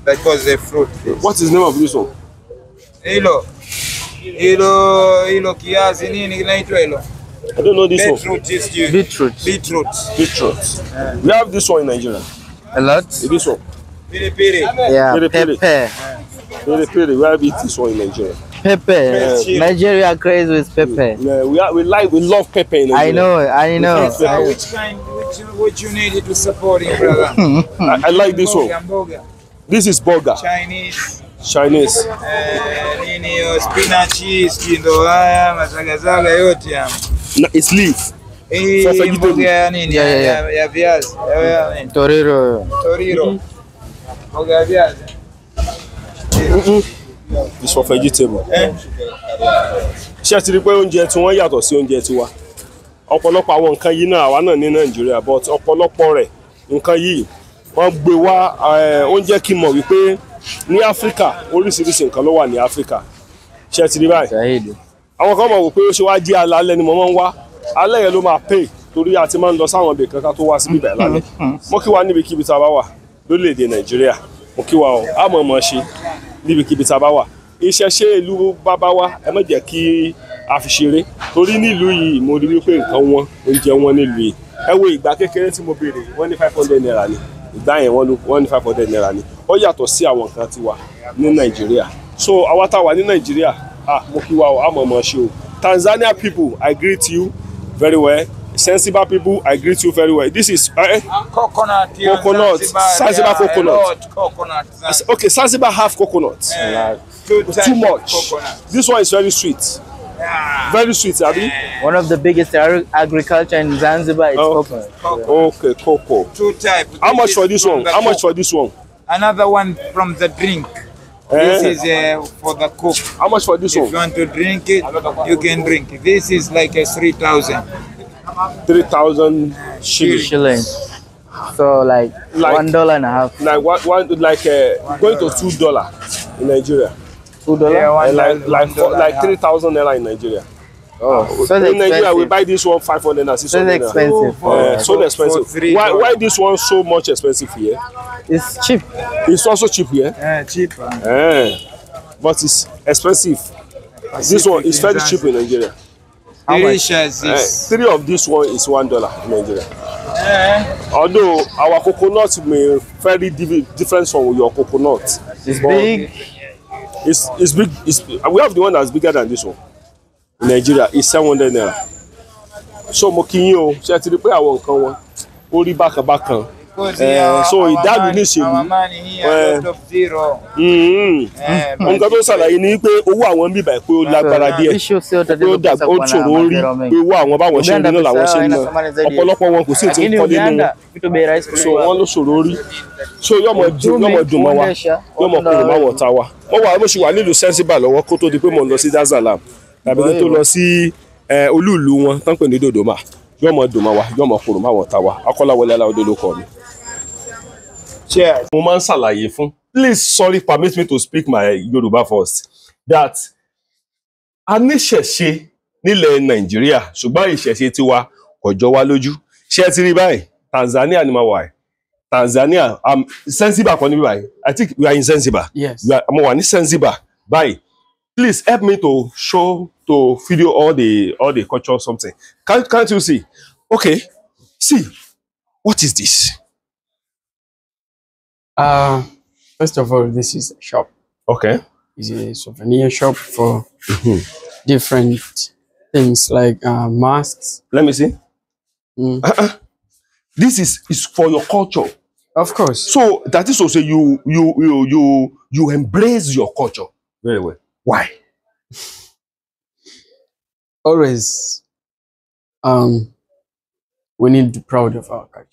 because the fruit. What is the name of this one? Hilo kiazi nini kinaitwa hilo? I don't know this one. Beetroot is you. Beetroot. Beetroot. We have this one in Nigeria. A lot. This one. Piri. Yeah, Piri. pepper. Piri. We have this one in Nigeria. Pepper. Nigeria crazy with pepper. Yeah, we love pepper in Nigeria. I know. So which you need to support him, brother? I like this one. Mboga. This is burger. Chinese. Nini spinach, skindo haya, mazagazaga yote ya. It's leaf. For vegetable. Mboga ya nini? Ya viazi. Torero. Mboga ya viazi. It's for vegetable. Ṣé ẹ ti rí pé oúnjẹ tí wọ́n yàtọ̀ sí oúnjẹ tiwa? Ọ̀pọ̀lọpọ̀ àwọn nǹkan yìí náà àwa náà ní Nàìjíríà, but ọ̀pọ̀lọpọ̀ rẹ̀ nǹkan yìí wọ́n gbé wá oúnjẹ kí n mọ̀ wípé ní Áfíríkà oríṣiríṣi nǹkan ló wà ní Áfíríkà. Ṣé ẹ ti rí báyìí? Àwọn kan mọ̀ wò pé ó ṣe wá jẹ́ alálẹ́ ni mo máa ń wá. Alẹ́ yẹn ló máa pay torí a ti máa ń lọ sáwọn ibì kankan tó wá sí bíbẹ̀ lálẹ́. Mo kí wa níbikíbi tá a bá wà lórílẹ̀-èdè Nàìjíríà. Mo kí wa a mọ̀ ṣe níbikíbi tá a bá wà. Ìṣẹ̀ṣe ìlú bàbá wa ẹ má jẹ́ kí a fi ṣeré torí nílùú yìí mo rí wípé nǹkan wọn oúnjẹ wọn nílùú yìí. Ẹ wo ìgbà kékeré tí mo béèrè wọ́n ní 500 naira ni. Ìgbà yẹn wọ́n ní 500 naira ni. Ó yàtọ̀ sí àwọn nǹkan tí wà ní Nàìjíríà. So àwa tá wà ní Nàìjíríà mo kí wa a mọ̀ ṣe o. Tanzania people, I greet you very well. Zanzibar people, I greet you very well. This is Coconut. Zanzibar coconut. Coconut. Okay, Zanzibar have coconut. Too much. Coconut. This one is very sweet. Very sweet, Abi. One of the biggest agriculture in Zanzibar is coconut. Okay, cocoa. Two types. How much for this one? How much for this one? Another one from the drink. This is for the cook. How much for this If one? you want to drink it, you can drink it. This is like a 3,000. 3,000 shillings. Shillings. So like $1.50. Like going to $2 in Nigeria. $2? Yeah, Like 3,000 naira in Nigeria. Oh, so In Nigeria, we expensive. buy this one 500 and 600. So expensive. So expensive. $3. Why this one so much expensive here? It's cheap. It's also cheap here. Yeah, cheap. But it's expensive. This one is very cheap in Nigeria. How much? Three of this one is $1 in Nigeria. Although our coconut may very different from your coconut. It's big. It's big. We have the one that's bigger than this one. In Nigeria, it's 700 naira. So mo kí yín o, ṣé ti rí pé àwọn nǹkan wọn ó rí bákan. So ìdálù níṣèlú. Our money here, lot of zero. Nǹkan tó ṣàlàyé ni pé owó àwọn ń bíbà pé ó lágbára díẹ̀. Pé ó dà ó ṣòro rí pé owó àwọn báwọn ṣe ń rí náà làwọn ṣe ń ná. Ọ̀pọ̀lọpọ̀ wọn kò sí ti ń kọ́lé nínú. So wọ́n ló ṣòro rí. So yọmọ dùn mọ́ wa, yọmọ kúrò máwọn ọ̀tá wa. Wọ́n wà bó ṣe wà nílùú Zanzibar lọ́wọ́ kó tó di pé mò ń lọ sí Dazalam. Tàbí kí n tó lọ sí olúùlú wọn tán pè ní Dodoma. Yọmọ dùn mọ́ wa, yọmọ kúrò máwọn ọ̀tá wa. Akọ́láwọlé Aláwọ̀dé ló kọ mi. Mo máa ń ṣàlàyé fún. Please, sorry, permit me to speak my Yoruba first. That a ní ìṣẹ̀ṣe nílẹ̀ Nàìjíríà ṣùgbọ́n ìṣẹ̀ṣe tiwa kò jọ wá lójú. Ṣé ẹ ti rí báyìí? Tanzania ni mo wà yìí. Tanzania, Zanzibar kan níbí báyìí. I think we are in Zanzibar. Yes. Mo wà ní Zanzibar báyìí. Please help me to video all the culture something. Can't you see? Okay. See, what is this? First of all, this is a shop. Okay. It's a souvenir shop for different things like masks. Let me see. This is for your culture. Of course. So that is also you embrace your culture very well. Why? Always, we need to be proud of our culture.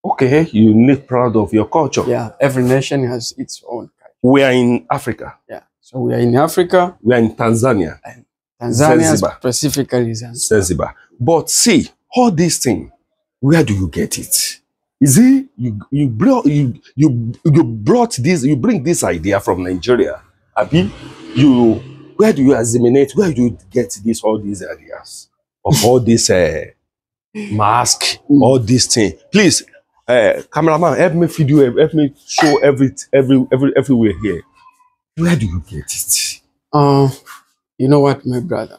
Okay, you need proud of your culture. Yeah, every nation has its own culture. We are in Africa. Yeah, so we are in Africa. We are in Tanzania. And Tanzania Zanzibar. specifically Zanzibar. But see, all these things, where do you get it? Is it you bring this idea from Nigeria? Abi, where do you assimilate? Where do you get all these ideas of all this mask, all these things? Please, cameraman, help me video, help me show everywhere here. Where do you get it? You know what, my brother?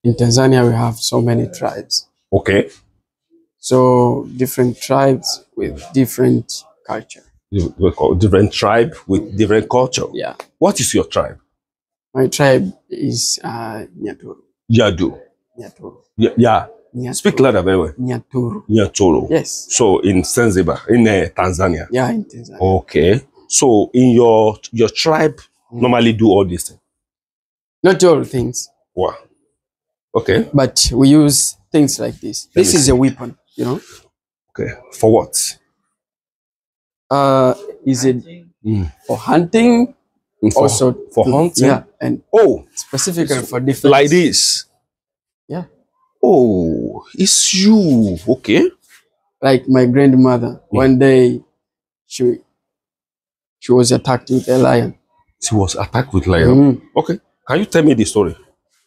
In Tanzania, we have so many tribes. Okay. So different tribes with different culture. Different tribe with different culture. Yeah. What is your tribe? My tribe is Nyaturu. Yadu. Nyaturu. Yeah. Nyaturu. Speak louder, very well. Nyaturu. Nyaturu. Yes. So in Zanzibar, in Tanzania. Yeah, in Tanzania. Okay. So in your tribe, normally do all these things. Not all things. Wow. Okay. But we use things like this. This is a weapon, you know. Okay. For what? Is it for hunting? Also for hunting? Yeah. And specifically for defense. Like this. Yeah. Oh, it's you. Okay. Like my grandmother, one day she was attacked with a lion. She was attacked with lion. Okay. Can you tell me the story?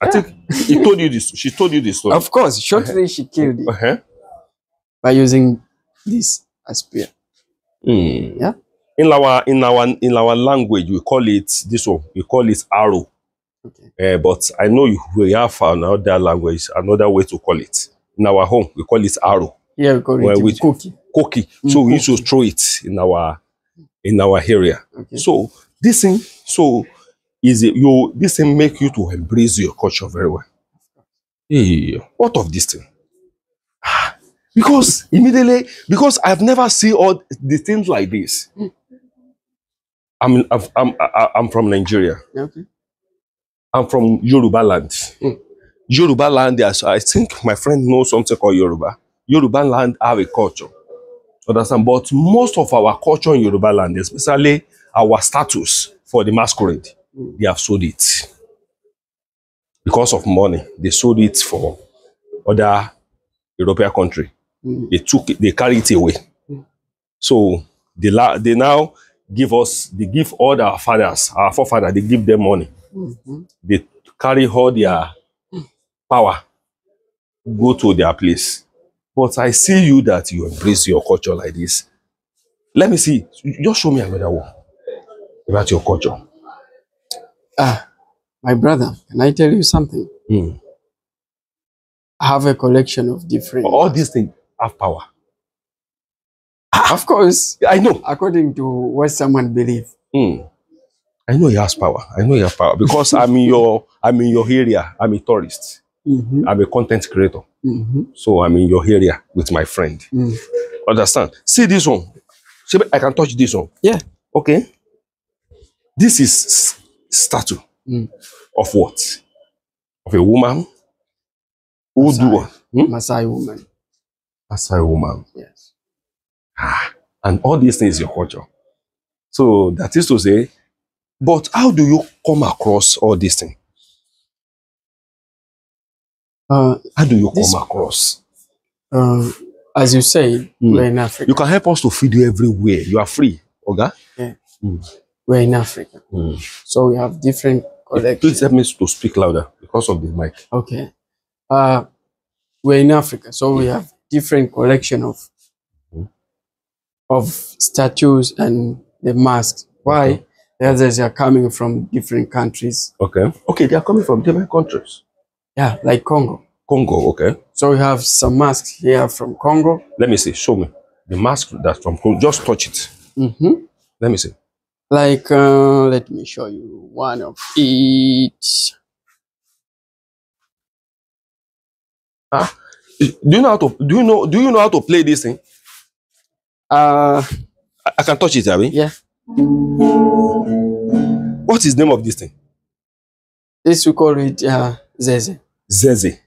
I think he told you this. She told you this story. Of course. Shortly she killed it by using this as spear. Yeah. In our language, we call it this one. We call it arrow. Okay. But I know we have another language, another way to call it. In our home, we call it arrow. Yeah, we call it koki. Koki. So we used to throw it in our area. Okay. So this thing, this thing make you to embrace your culture very well. Hey, what of this thing? Because I've never seen all the things like this. I'm from Nigeria. Okay. I'm from Yoruba land. Yoruba land, I think my friend knows something called Yoruba. Yoruba land have a culture. Understand? But most of our culture in Yoruba land, especially our status for the masquerade, they have sold it. Because of money, they sold it for other European country. They carry it away. So they now give us, they give all our fathers, our forefathers, they give them money. They carry all their power, go to their place. But I see you that you embrace your culture like this. Let me see. Just show me another one about your culture. My brother, can I tell you something? I have a collection of different... All these things have power. Of course. I know. According to what someone believes. I know he has power. I know he has power because I'm in your area. I'm a tourist. I'm a content creator. So I'm in your area with my friend. Understand? See this one. See, I can touch this one. Yeah. Okay. This is statue of what? Of a woman who do what? Maasai woman. Maasai woman. Yes. And all these things is your culture. So that is to say, but how do you come across all these things? How do you come across? As you say, we're in Africa. You can help us to feed you everywhere. You are free, okay? Yeah. We're in Africa. So we have different collections. Please help me to speak louder because of the mic. Okay. We're in Africa, so we have different collection of statues and the masks. Why? Okay. The others are coming from different countries. Okay. Okay, they are coming from different countries. Yeah, like Congo. Congo, okay. So we have some masks here from Congo. Let me see. Show me. The mask that's from Congo. Just touch it. Let me see. Like, let me show you one of each. Do you know how to play this thing? I can touch it, Abby. Yeah. What is the name of this thing? This we call it Zeze. Zeze.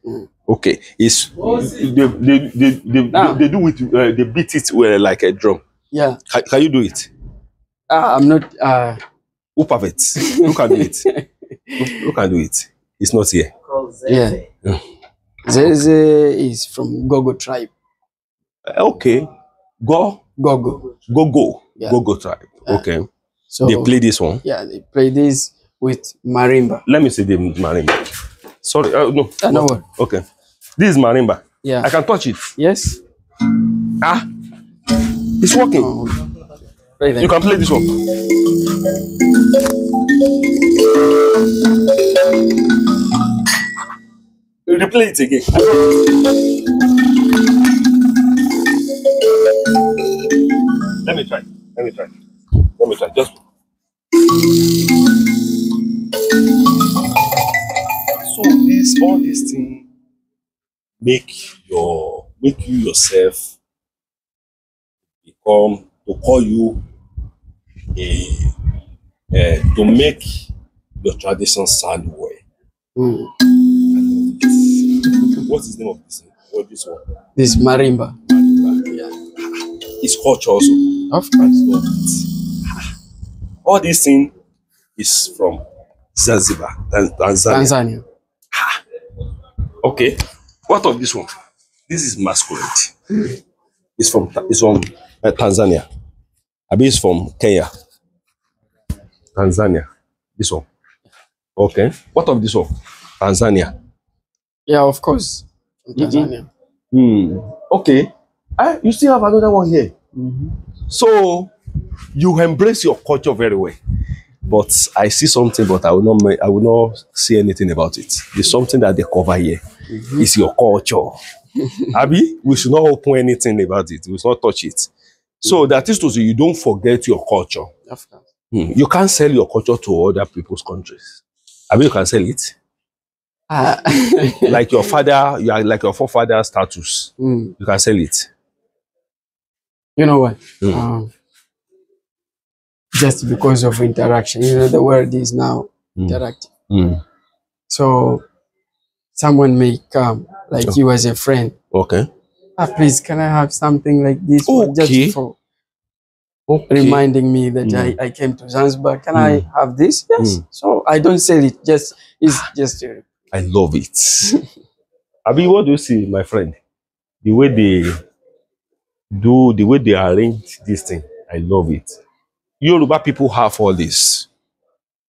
Okay. It's they do it. They beat it like a drum. Yeah. Can you do it? I'm not. Who perfect? Who can do it? Who can do it? It's not here. Yeah. Zeze is from Gogo tribe. Okay. Gogo. Yeah. Gogo tribe. Okay. So they play this one. Yeah, they play this with marimba. Let me see the marimba. Sorry, no. No. Okay. This is marimba. Yeah. I can touch it. Yes. It's working. You can play this one. Replay it again. Let me try. Just. So all these things make you yourself become, to call you to make your tradition sound well. What is the name of this thing? What this one? This marimba. Yeah. It's culture also. Of course. All this thing is from Zanzibar, Tanzania. Okay. What of this one? This is masquerade. It's from Tanzania. Abi is from Kenya. Tanzania. This one. Okay. What of this one? Tanzania. Yeah, of course. Tanzania. Okay. You still have another one here. So you embrace your culture very well. But I see something, but I will not say anything about it. There's something that they cover here. It's your culture. Abi, we should not open anything about it. We should not touch it. So that is to say, you don't forget your culture. Of course. You can't sell your culture to other people's countries. Abi, you can sell it. Like your father, you are like your forefather status. You can sell it. You know what? Just because of interaction. You know, the world is now interactive. So someone may come, like you as a friend. Okay. Please, can I have something like this? Okay. Just for reminding me that I came to Zanzibar. Can I have this? Yes. So I don't sell it. It's just. I love it. Abi, what do you see, my friend? The way they arrange this thing, I love it. Yoruba people have all this.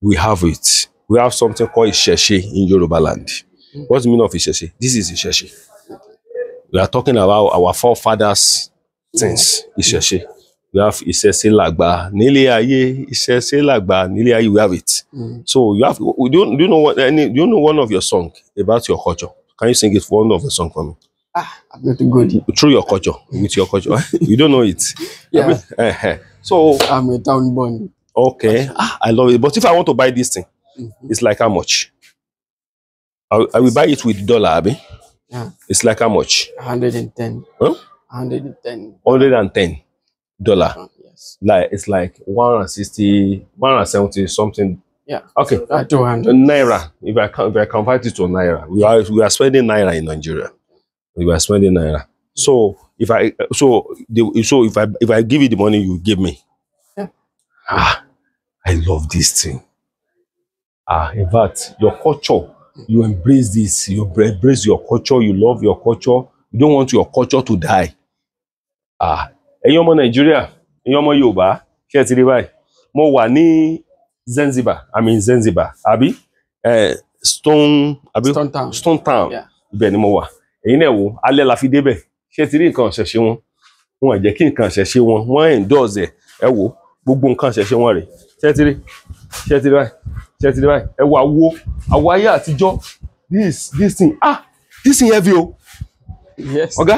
We have it. We have something called Isese in Yoruba land. What's the meaning of Isese? This is Isese. We are talking about our forefathers' things. Isese. We have Isese Lagba, Nile Aye, Isese Lagba, Nile Aye. We have it. So you have. Do you know what? Do you know one of your songs about your culture? Can you sing it for one of the song for me? I'm not good. Through your culture, with your culture. You don't know it. Yeah. So I'm a town born. Okay. I love it. But if I want to buy this thing, it's like how much? I will buy it with dollar, Abi. Yeah. It's like how much? 110. Huh? 110. $110. Yes. Like it's like 160, 170 something. Yeah. Okay. 200 Naira. If I convert it to Naira, we are spending Naira in Nigeria. We are spending Naira. So if I give you the money, you give me. Yeah. I love this thing. In fact, your culture, you embrace this. You embrace your culture. You love your culture. You don't want your culture to die. Ẹ̀yin ọmọ Nigeria, ẹ̀yin ọmọ Yorùbá, ṣé ti rí báyìí? Mo wà ní Zanzibar. I'm in Zanzibar. Abi? Stone Town. Yeah. Ibẹ̀ ni mo wà. Ẹ̀yin náà wò, alẹ́ la fi débẹ̀. Ṣé ti rí nǹkan ṣẹ̀ṣẹ̀ wọn? Wọ́n jẹ́ kí nǹkan ṣẹ̀ṣẹ̀ wọn. Wọ́n endorse ẹ̀. Ẹ wò, gbogbo nǹkan ṣẹ̀ṣẹ̀ wọn rẹ̀. Ṣé ti rí báyìí? Ṣé ti rí báyìí? Ẹ wo àwo ayé àtijọ́. This thing. This thing heavy o. Yes. Oga?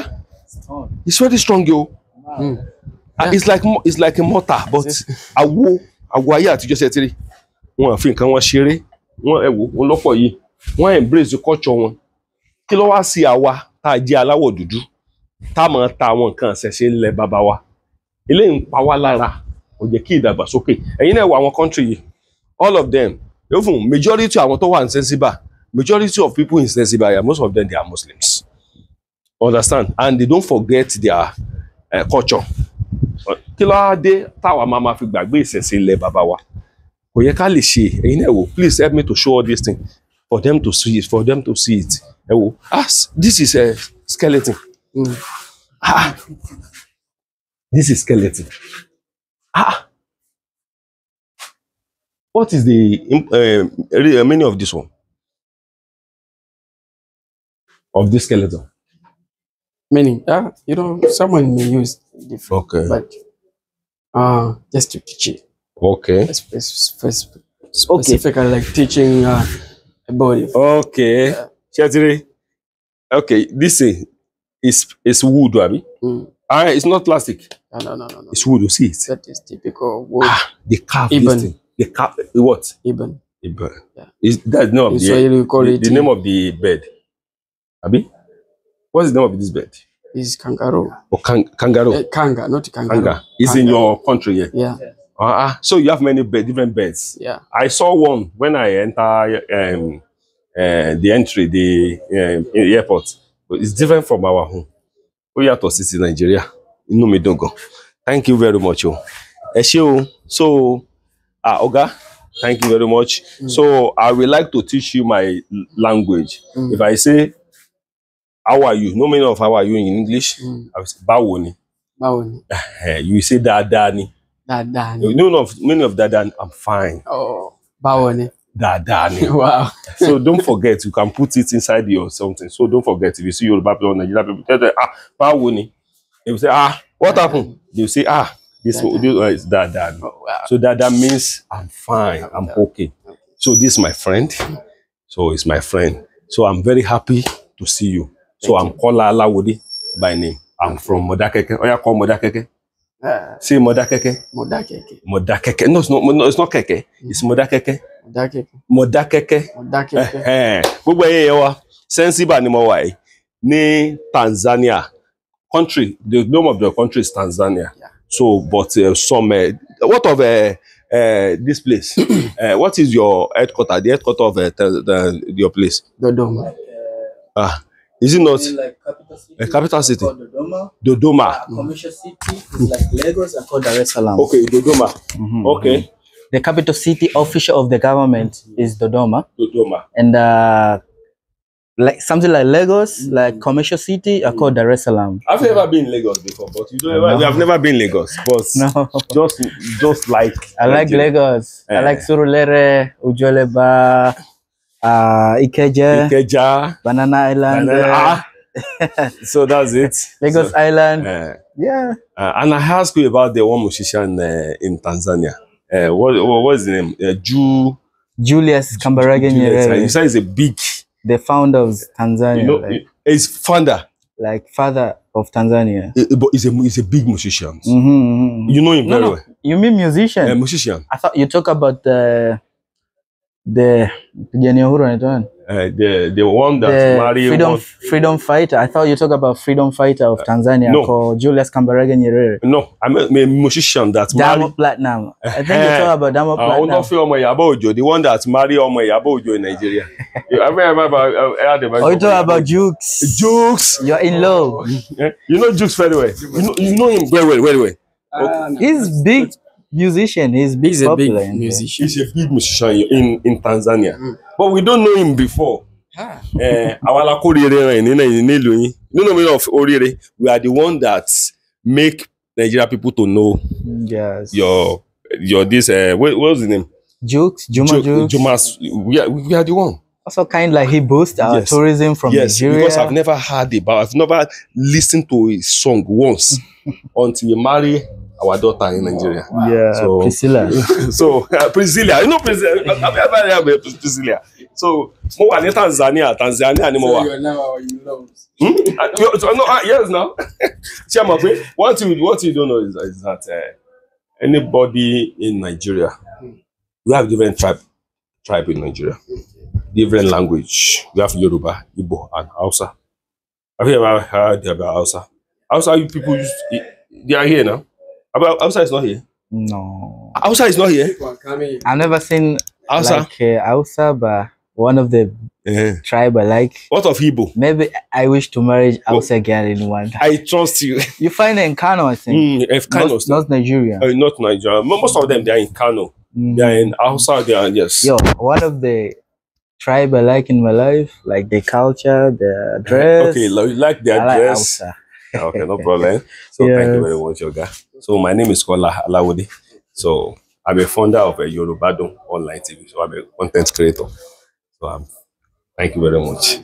It's very strong yo. It's like a mortar, but àwo ayé àtijọ́ ṣé ti rí. Wọ́n fi nǹkan wọn ṣeré. Wọ́n ẹ wò, wọ́n lọ́pọ̀ yìí. Wọ́n embrace the culture wọn. Kí ló wá sí àwa tá jẹ́ aláwọ̀ dúdú tá máa ta àwọn nǹkan ṣẹ̀ṣẹ̀ ńlẹ̀ bàbá wa. Ilé ń pa wá lára. Ó jẹ́ kí ìdàgbàsókè. Ẹ̀yin náà wo àwọn country yìí. All of them, even majority àwọn tó wà ní Zanzibar, majority of people in Zanzibar, most of them they are Muslims. Understand? And they don't forget their culture. Kí ló á dé táwa máa fi gbàgbé ìṣẹ̀ṣe ilẹ̀ bàbá wa? Kò yẹ ká lè ṣe. Ẹ̀yin náà wò, please help me to show all these things for them to see it. Ẹ wò, this is a skeleton. This is skeleton. What is the meaning of this one? Of this skeleton? Meaning, someone may use different. Okay. But just to teach it. Okay. Specifically, like teaching about it. Okay. Okay. This is wood, Abi. It's not plastic. No. It's wood. You see it? That is typical wood. They carve Ibn. this thing. They carve what? Ibn. Yeah. That's the name of the name of the bed. Abi? What's the name of this bed? It's kangaroo. Oh, kangaroo. Kanga, not kangaroo. Kanga. It's in your country, yeah. Yeah. So you have many different beds. Yeah. I saw one when I enter the airport. But it's different from our home. We are to city Nigeria. Thank you very much. So, Oga, thank you very much. So I would like to teach you my language. If I say, how are you? No meaning of how are you in English. I will say, Bawoni. Bawoni. You say Dadani. Dadani. You know meaning of Dadani. I'm fine. Oh, Bawoni. Dadani. Wow. So don't forget, you can put it inside your something. So don't forget, if you see Yoruba people, Nigeria people, tell them, Bawoni. They will say, what happened? They will say, this is Dadani. Oh, wow. So that means I'm fine. I'm okay. So this is my friend. So it's my friend. So I'm very happy to see you. So I'm Kola Alawodi by name. I'm from Modakeke. Oya call Modakeke. Say Modakeke. Modakeke. Modakeke. No, it's not Keke. It's Modakeke. Modakeke. Modakeke. Gbogbo ẹ̀yin wa. Zanzibar ni mo wà yìí. Ní Tanzania. Country. The name of the country is Tanzania. Yeah. So, but some what of this place. What is your headquarter? The headquarter of your place? Dodoma. Is it not like capital city? Dodoma. Dodoma. Commercial city is like Lagos and called Dar es Salaam. Okay, Dodoma. Okay. The capital city official of the government is Dodoma. Dodoma. And like something like Lagos, like commercial city, are called Dar es Salaam. I've never been in Lagos before, but you don't. We have never been in Lagos, but no. just like I like Lagos. I like Surulere, Ujoleba, Ikeja, Banana Island. So that's it. Lagos Island. Yeah. And I asked you about the one musician in Tanzania. What's his name? Julius Kambarage Nyerere. You said he's a big. The founder of Tanzania. You know, like, he's founder. Like father of Tanzania. But he's a big musician. You know him very well. You mean musician? A musician. I thought you talk about the one that married freedom fighter. I thought you talk about freedom fighter of Tanzania called Julius Kambarage Nyerere. No, I'm a musician that Diamond Platinum. I think you talk about Diamond Platinum. The one that married Yabo in Nigeria. You talk about Jukes. Jukes. You're in love. You know Jukes very well. You know him very well. He's big musician. He's a big musician. He's a big musician in Tanzania. But we don't know him before. We are the one that make Nigeria people to know. Yes. Your this what's the name? Jukes. We are the one. Also kind like he boosts our tourism from Nigeria. Because I've never listened to his song once until he marry our daughter in Nigeria. Yeah, so, Priscilla. Priscilla, you know Priscilla. So, mo wà ní Tanzania ni mo wà. So you're now in love. Yes, now. What you don't know is that anybody in Nigeria, we have different tribe in Nigeria, different language. We have Yoruba, Igbo, and Hausa. Have you ever heard about Hausa? Hausa, you people they are here now. Hausa is not here. No. Hausa is not here. I've never seen Hausa. Like Hausa, but one of the tribe I like. What of Igbo? Maybe I wish to marry Hausa girl in one. I trust you. You find it in Kano, I think. Kano, not Nigeria. Not Nigeria. Most of them, they are in Kano. They are in Hausa. They are, yes. Yo, one of the tribe I like in my life, like the culture, the dress. Okay, you like their dress. Hausa. Okay, no problem. So thank you very much, Yoga. So my name is Kola Alawode. So I'm a founder of a Yorubadon online TV. So I'm a content creator. So thank you very much.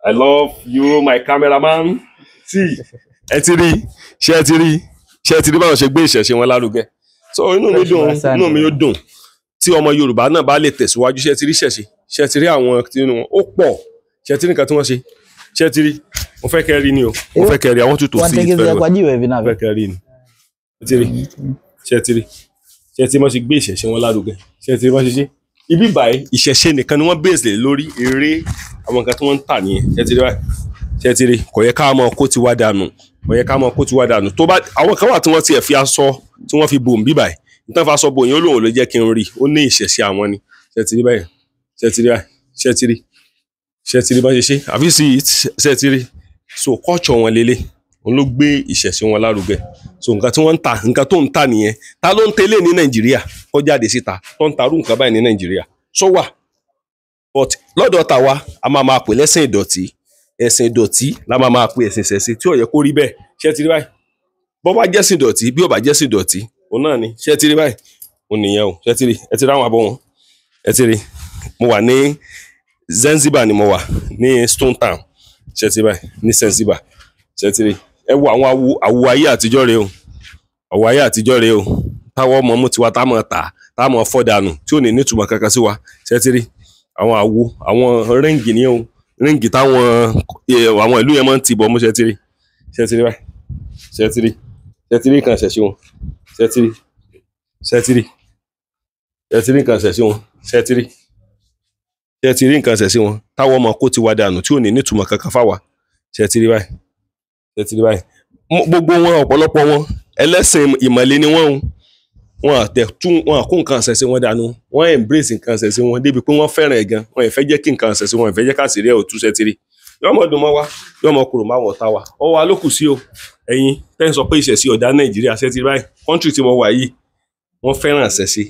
I love you, my cameraman. See, so inú mi ó dùn tí ọmọ Yorùbá náà bá lè tẹ̀síwájú ṣe ti rí àwọn tí ó pọ̀ ṣe ti rí nǹkan tí wọ́n ṣe ṣe ti rí mo fẹ́ kẹ́ rí ni o mo fẹ́ kẹ́ rí I want you to see it very well mo fẹ́ kẹ́ rí ni ṣe ti rí ṣe ti mọ́ ṣe gbé ìṣẹ̀ṣe wọn lárugẹ ṣe ti rí mọ́ ṣe ṣe ibi báyìí ìṣẹ̀ṣe nìkan ni wọ́n bèèsì lórí eré àwọn nǹkan tí wọ́n ń tà nìyẹn ṣe ti rí báyìí ṣe ti rí kò yẹ ká mọ kó ti wá dànù tó bá àwọn kan wà tí wọ́n ti ẹ̀ fi aṣọ tí wọ́n fi bò ń bí báyìí nítorí fa aṣọ bò yẹn ó lóun ló jẹ́ kí n rí ó ní ìṣẹ̀ṣe àwọn ni ṣe ti rí báyìí ṣe ti rí báyìí ṣe ti rí bá ṣe ṣe àfi sí ṣe ti rí so culture wọn lélẹ̀ òun ló gbé ìṣẹ̀ṣe wọn lárugẹ so nǹkan tí wọ́n ń tà nǹkan tó ń tà nìyẹn ta ló ń tẹ́lẹ̀ ní Nàìjíríà kó jáde síta tó ń tarú nǹkan báyìí ní Nàìjíríà so wà but lọ́dọ̀ tàwa a máa pè lẹ́sìn ìdọ̀tí ẹ̀sìn ìdọ̀tí la máa pè ẹ̀sìn ìṣẹ̀ṣe tí ò yẹ kó rí bẹ́ẹ̀ ṣe ti rí báyìí bó bá jẹ́sìn ìdọ̀tí bí ó bá jẹ́sìn ìdọ̀tí òun náà ni ṣe ti rí báyìí òun nìyẹn o ṣe ti rí ẹ ti rí àwọn abọ́ wọn ẹ ti rí mo wà ní Zanzibar ni mo wà ní Stone Town ṣe ti báyìí ní Zanzibar ṣe ti rí ẹ wo àwọn àwo ayé àtijọ́ rèé o àwo ayé àtijọ́ rèé o táwọn ọmọ mú tiwa táwọn tà táwọn fọ́ dànù tí ò ní nítumọ̀ kankan sí wa ṣe ti rí àwọn àwo àwọn ríǹgì ni o ríǹgì táwọn àwọn ìlú yẹn máa ń tì bọ̀ mú ṣe ti rí báyìí ṣe ti rí kan ṣẹ̀ṣẹ̀ wọn ṣe ti rí kan ṣẹ̀ṣẹ̀ wọn ṣe ti rí nǹkan ṣẹ̀ṣẹ̀ wọn táwọn ọmọ kó ti wá dànù tí ò ní nítumọ̀ kankan fáwa ṣe ti rí báyìí gbogbo wọn ọ̀pọ̀lọpọ̀ wọn ẹlẹ́sìn ìmọ̀le ni wọ́n wọn kó nǹkan ìṣẹ̀ṣe wọn dànù, wọ́n embrace nǹkan ìṣẹ̀ṣe wọn débi pé wọ́n fẹ́ràn ẹ̀ gan, wọ́n fẹ́ jẹ́ kí nǹkan ìṣẹ̀ṣe wọn fẹ́ jẹ́ ká sì rí ẹ̀ ò túṣẹ́ tiri. Yọ́mọ dùn mọ́ wa, yọ́mọ kúrò máa wọ̀ ta wa. Ọwọ́ alókù sí o, ẹ̀yin tẹ́ ń sọ pé ìṣẹ̀ṣe ọ̀dà Nàìjíríà ṣẹ́ ti báyìí, country tí mo wà yìí, wọ́n fẹ́ràn ìṣẹ̀ṣe.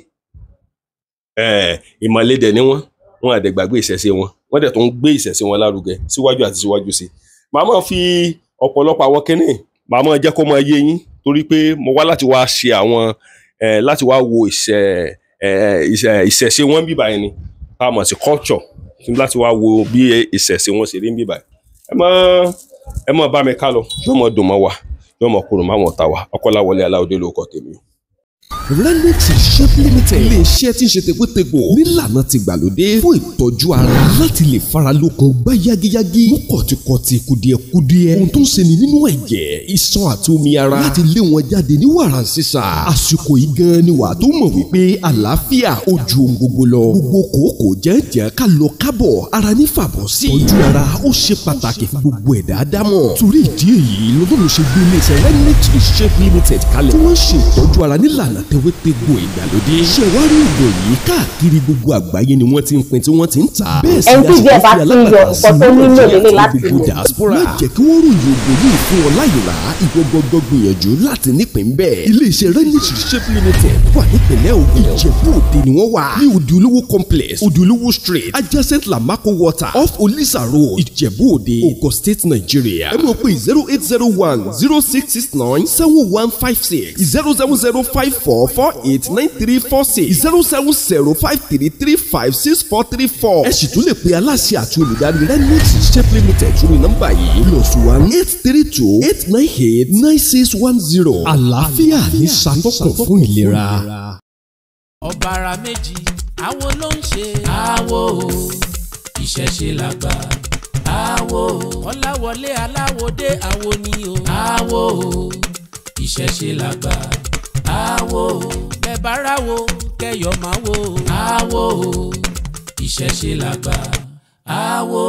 Ìmọ̀lédè ni wọ́n àdẹ̀gbàgbé ìṣẹ̀ṣe wọn, wọ́n dẹ̀ tó ń gbé ìṣẹ̀ṣe wọn lárugẹ síwájú àti síwájú sí. Màá máa fi ọ̀pọ̀lọpọ̀ àwọn kíní, màá máa jẹ́ kó máa yé yín torí pé mo wá láti wá ṣe àwọn láti wá wo ìṣẹ̀ṣe wọn bíbá yẹn ni a mọ̀ sí culture, láti wá wo bí ìṣẹ̀ṣe wọn ṣe rí bíbá yẹn. Ẹ mọ̀ bá mi ká lọ, yóò mọ̀ dùn mọ́ wa, yóò mọ̀ kúrò máa wọ̀n ta wa. Ọkọ́láwọlé Aláòdé ló kọ́ tèmi. Renix Shop Limited ilé iṣẹ́ tí ń ṣe tegbétegbò nílànà ti gbàlódé fún ìtọ́jú ara láti lè fara lókun gbá yágíyágí mú kọ̀tìkọ̀tì kùdìẹ̀kudiẹ ohun tó ń ṣeni nínú ẹ̀jẹ̀ iṣan àti omi ara láti lé wọn jáde ní wàràǹṣeṣà. Àsìkò yìí gan ni wà tó mọ̀ wípé àlàáfíà ó ju ohun gbogbo lọ. Gbogbo kòókò jẹ́jẹ́ ká lọ kábọ̀ ara ní fàbọ̀ sí. Tọ́jú ara ó ṣe pàtàkì fún gbogbo ẹ̀dá ádámọ̀. Torí ìdí èyí lọ́dún ṣe gbé ilé iṣẹ́ Renix Shop Limited kalẹ̀ tí wọ́n ṣe ìtọ́jú ara nílànà tewétegbò ìgbàlódé. Ṣẹ̀wárí ìgò yìí káàkiri gbogbo àgbáyé ni wọ́n ti ń pín tí wọ́n ti ń tà. Bẹ́ẹ̀ sì ni gbogbo diaspora. Má jẹ́ kí wọ́n ròyìn ògùn yìí fún ọ láyìnlá. Ìgbọ́gbọ́gbọ́ gbìyànjú láti nípìn bẹ́ẹ̀. Ilé-iṣẹ́ Renix Shop Limited wà nípìnlẹ̀ Ògùn. Ìjẹ̀bú Òde ni wọ́n wà. Ní Òde Olówó complex, Òde Olówó street, adjacent Lamako water, off Olisa road, Ìjẹ̀bú Òde, Ogun State, Nigeria. Ẹ mọ̀ pé 0801-0669-7156, 07054489346, 07053356434. Ẹ sì tún lè pe aláṣẹ àti olùdarí Renix Shop Limited sórí nọ́mbà yìí +1-832-898-9610. Àlàáfíà ní ṣàtọ́kùn fún ìlera. Ọ̀bàrà méjì àwo ló ń ṣe àwo ìṣẹ̀ṣe làgbà àwo Ọláwọlé Aláwọdé àwo ni o àwo ìṣẹ̀ṣe làgbà àwo bẹ̀báráwo kẹyọ̀ máa wo àwo ìṣẹ̀ṣe làgbà àwo.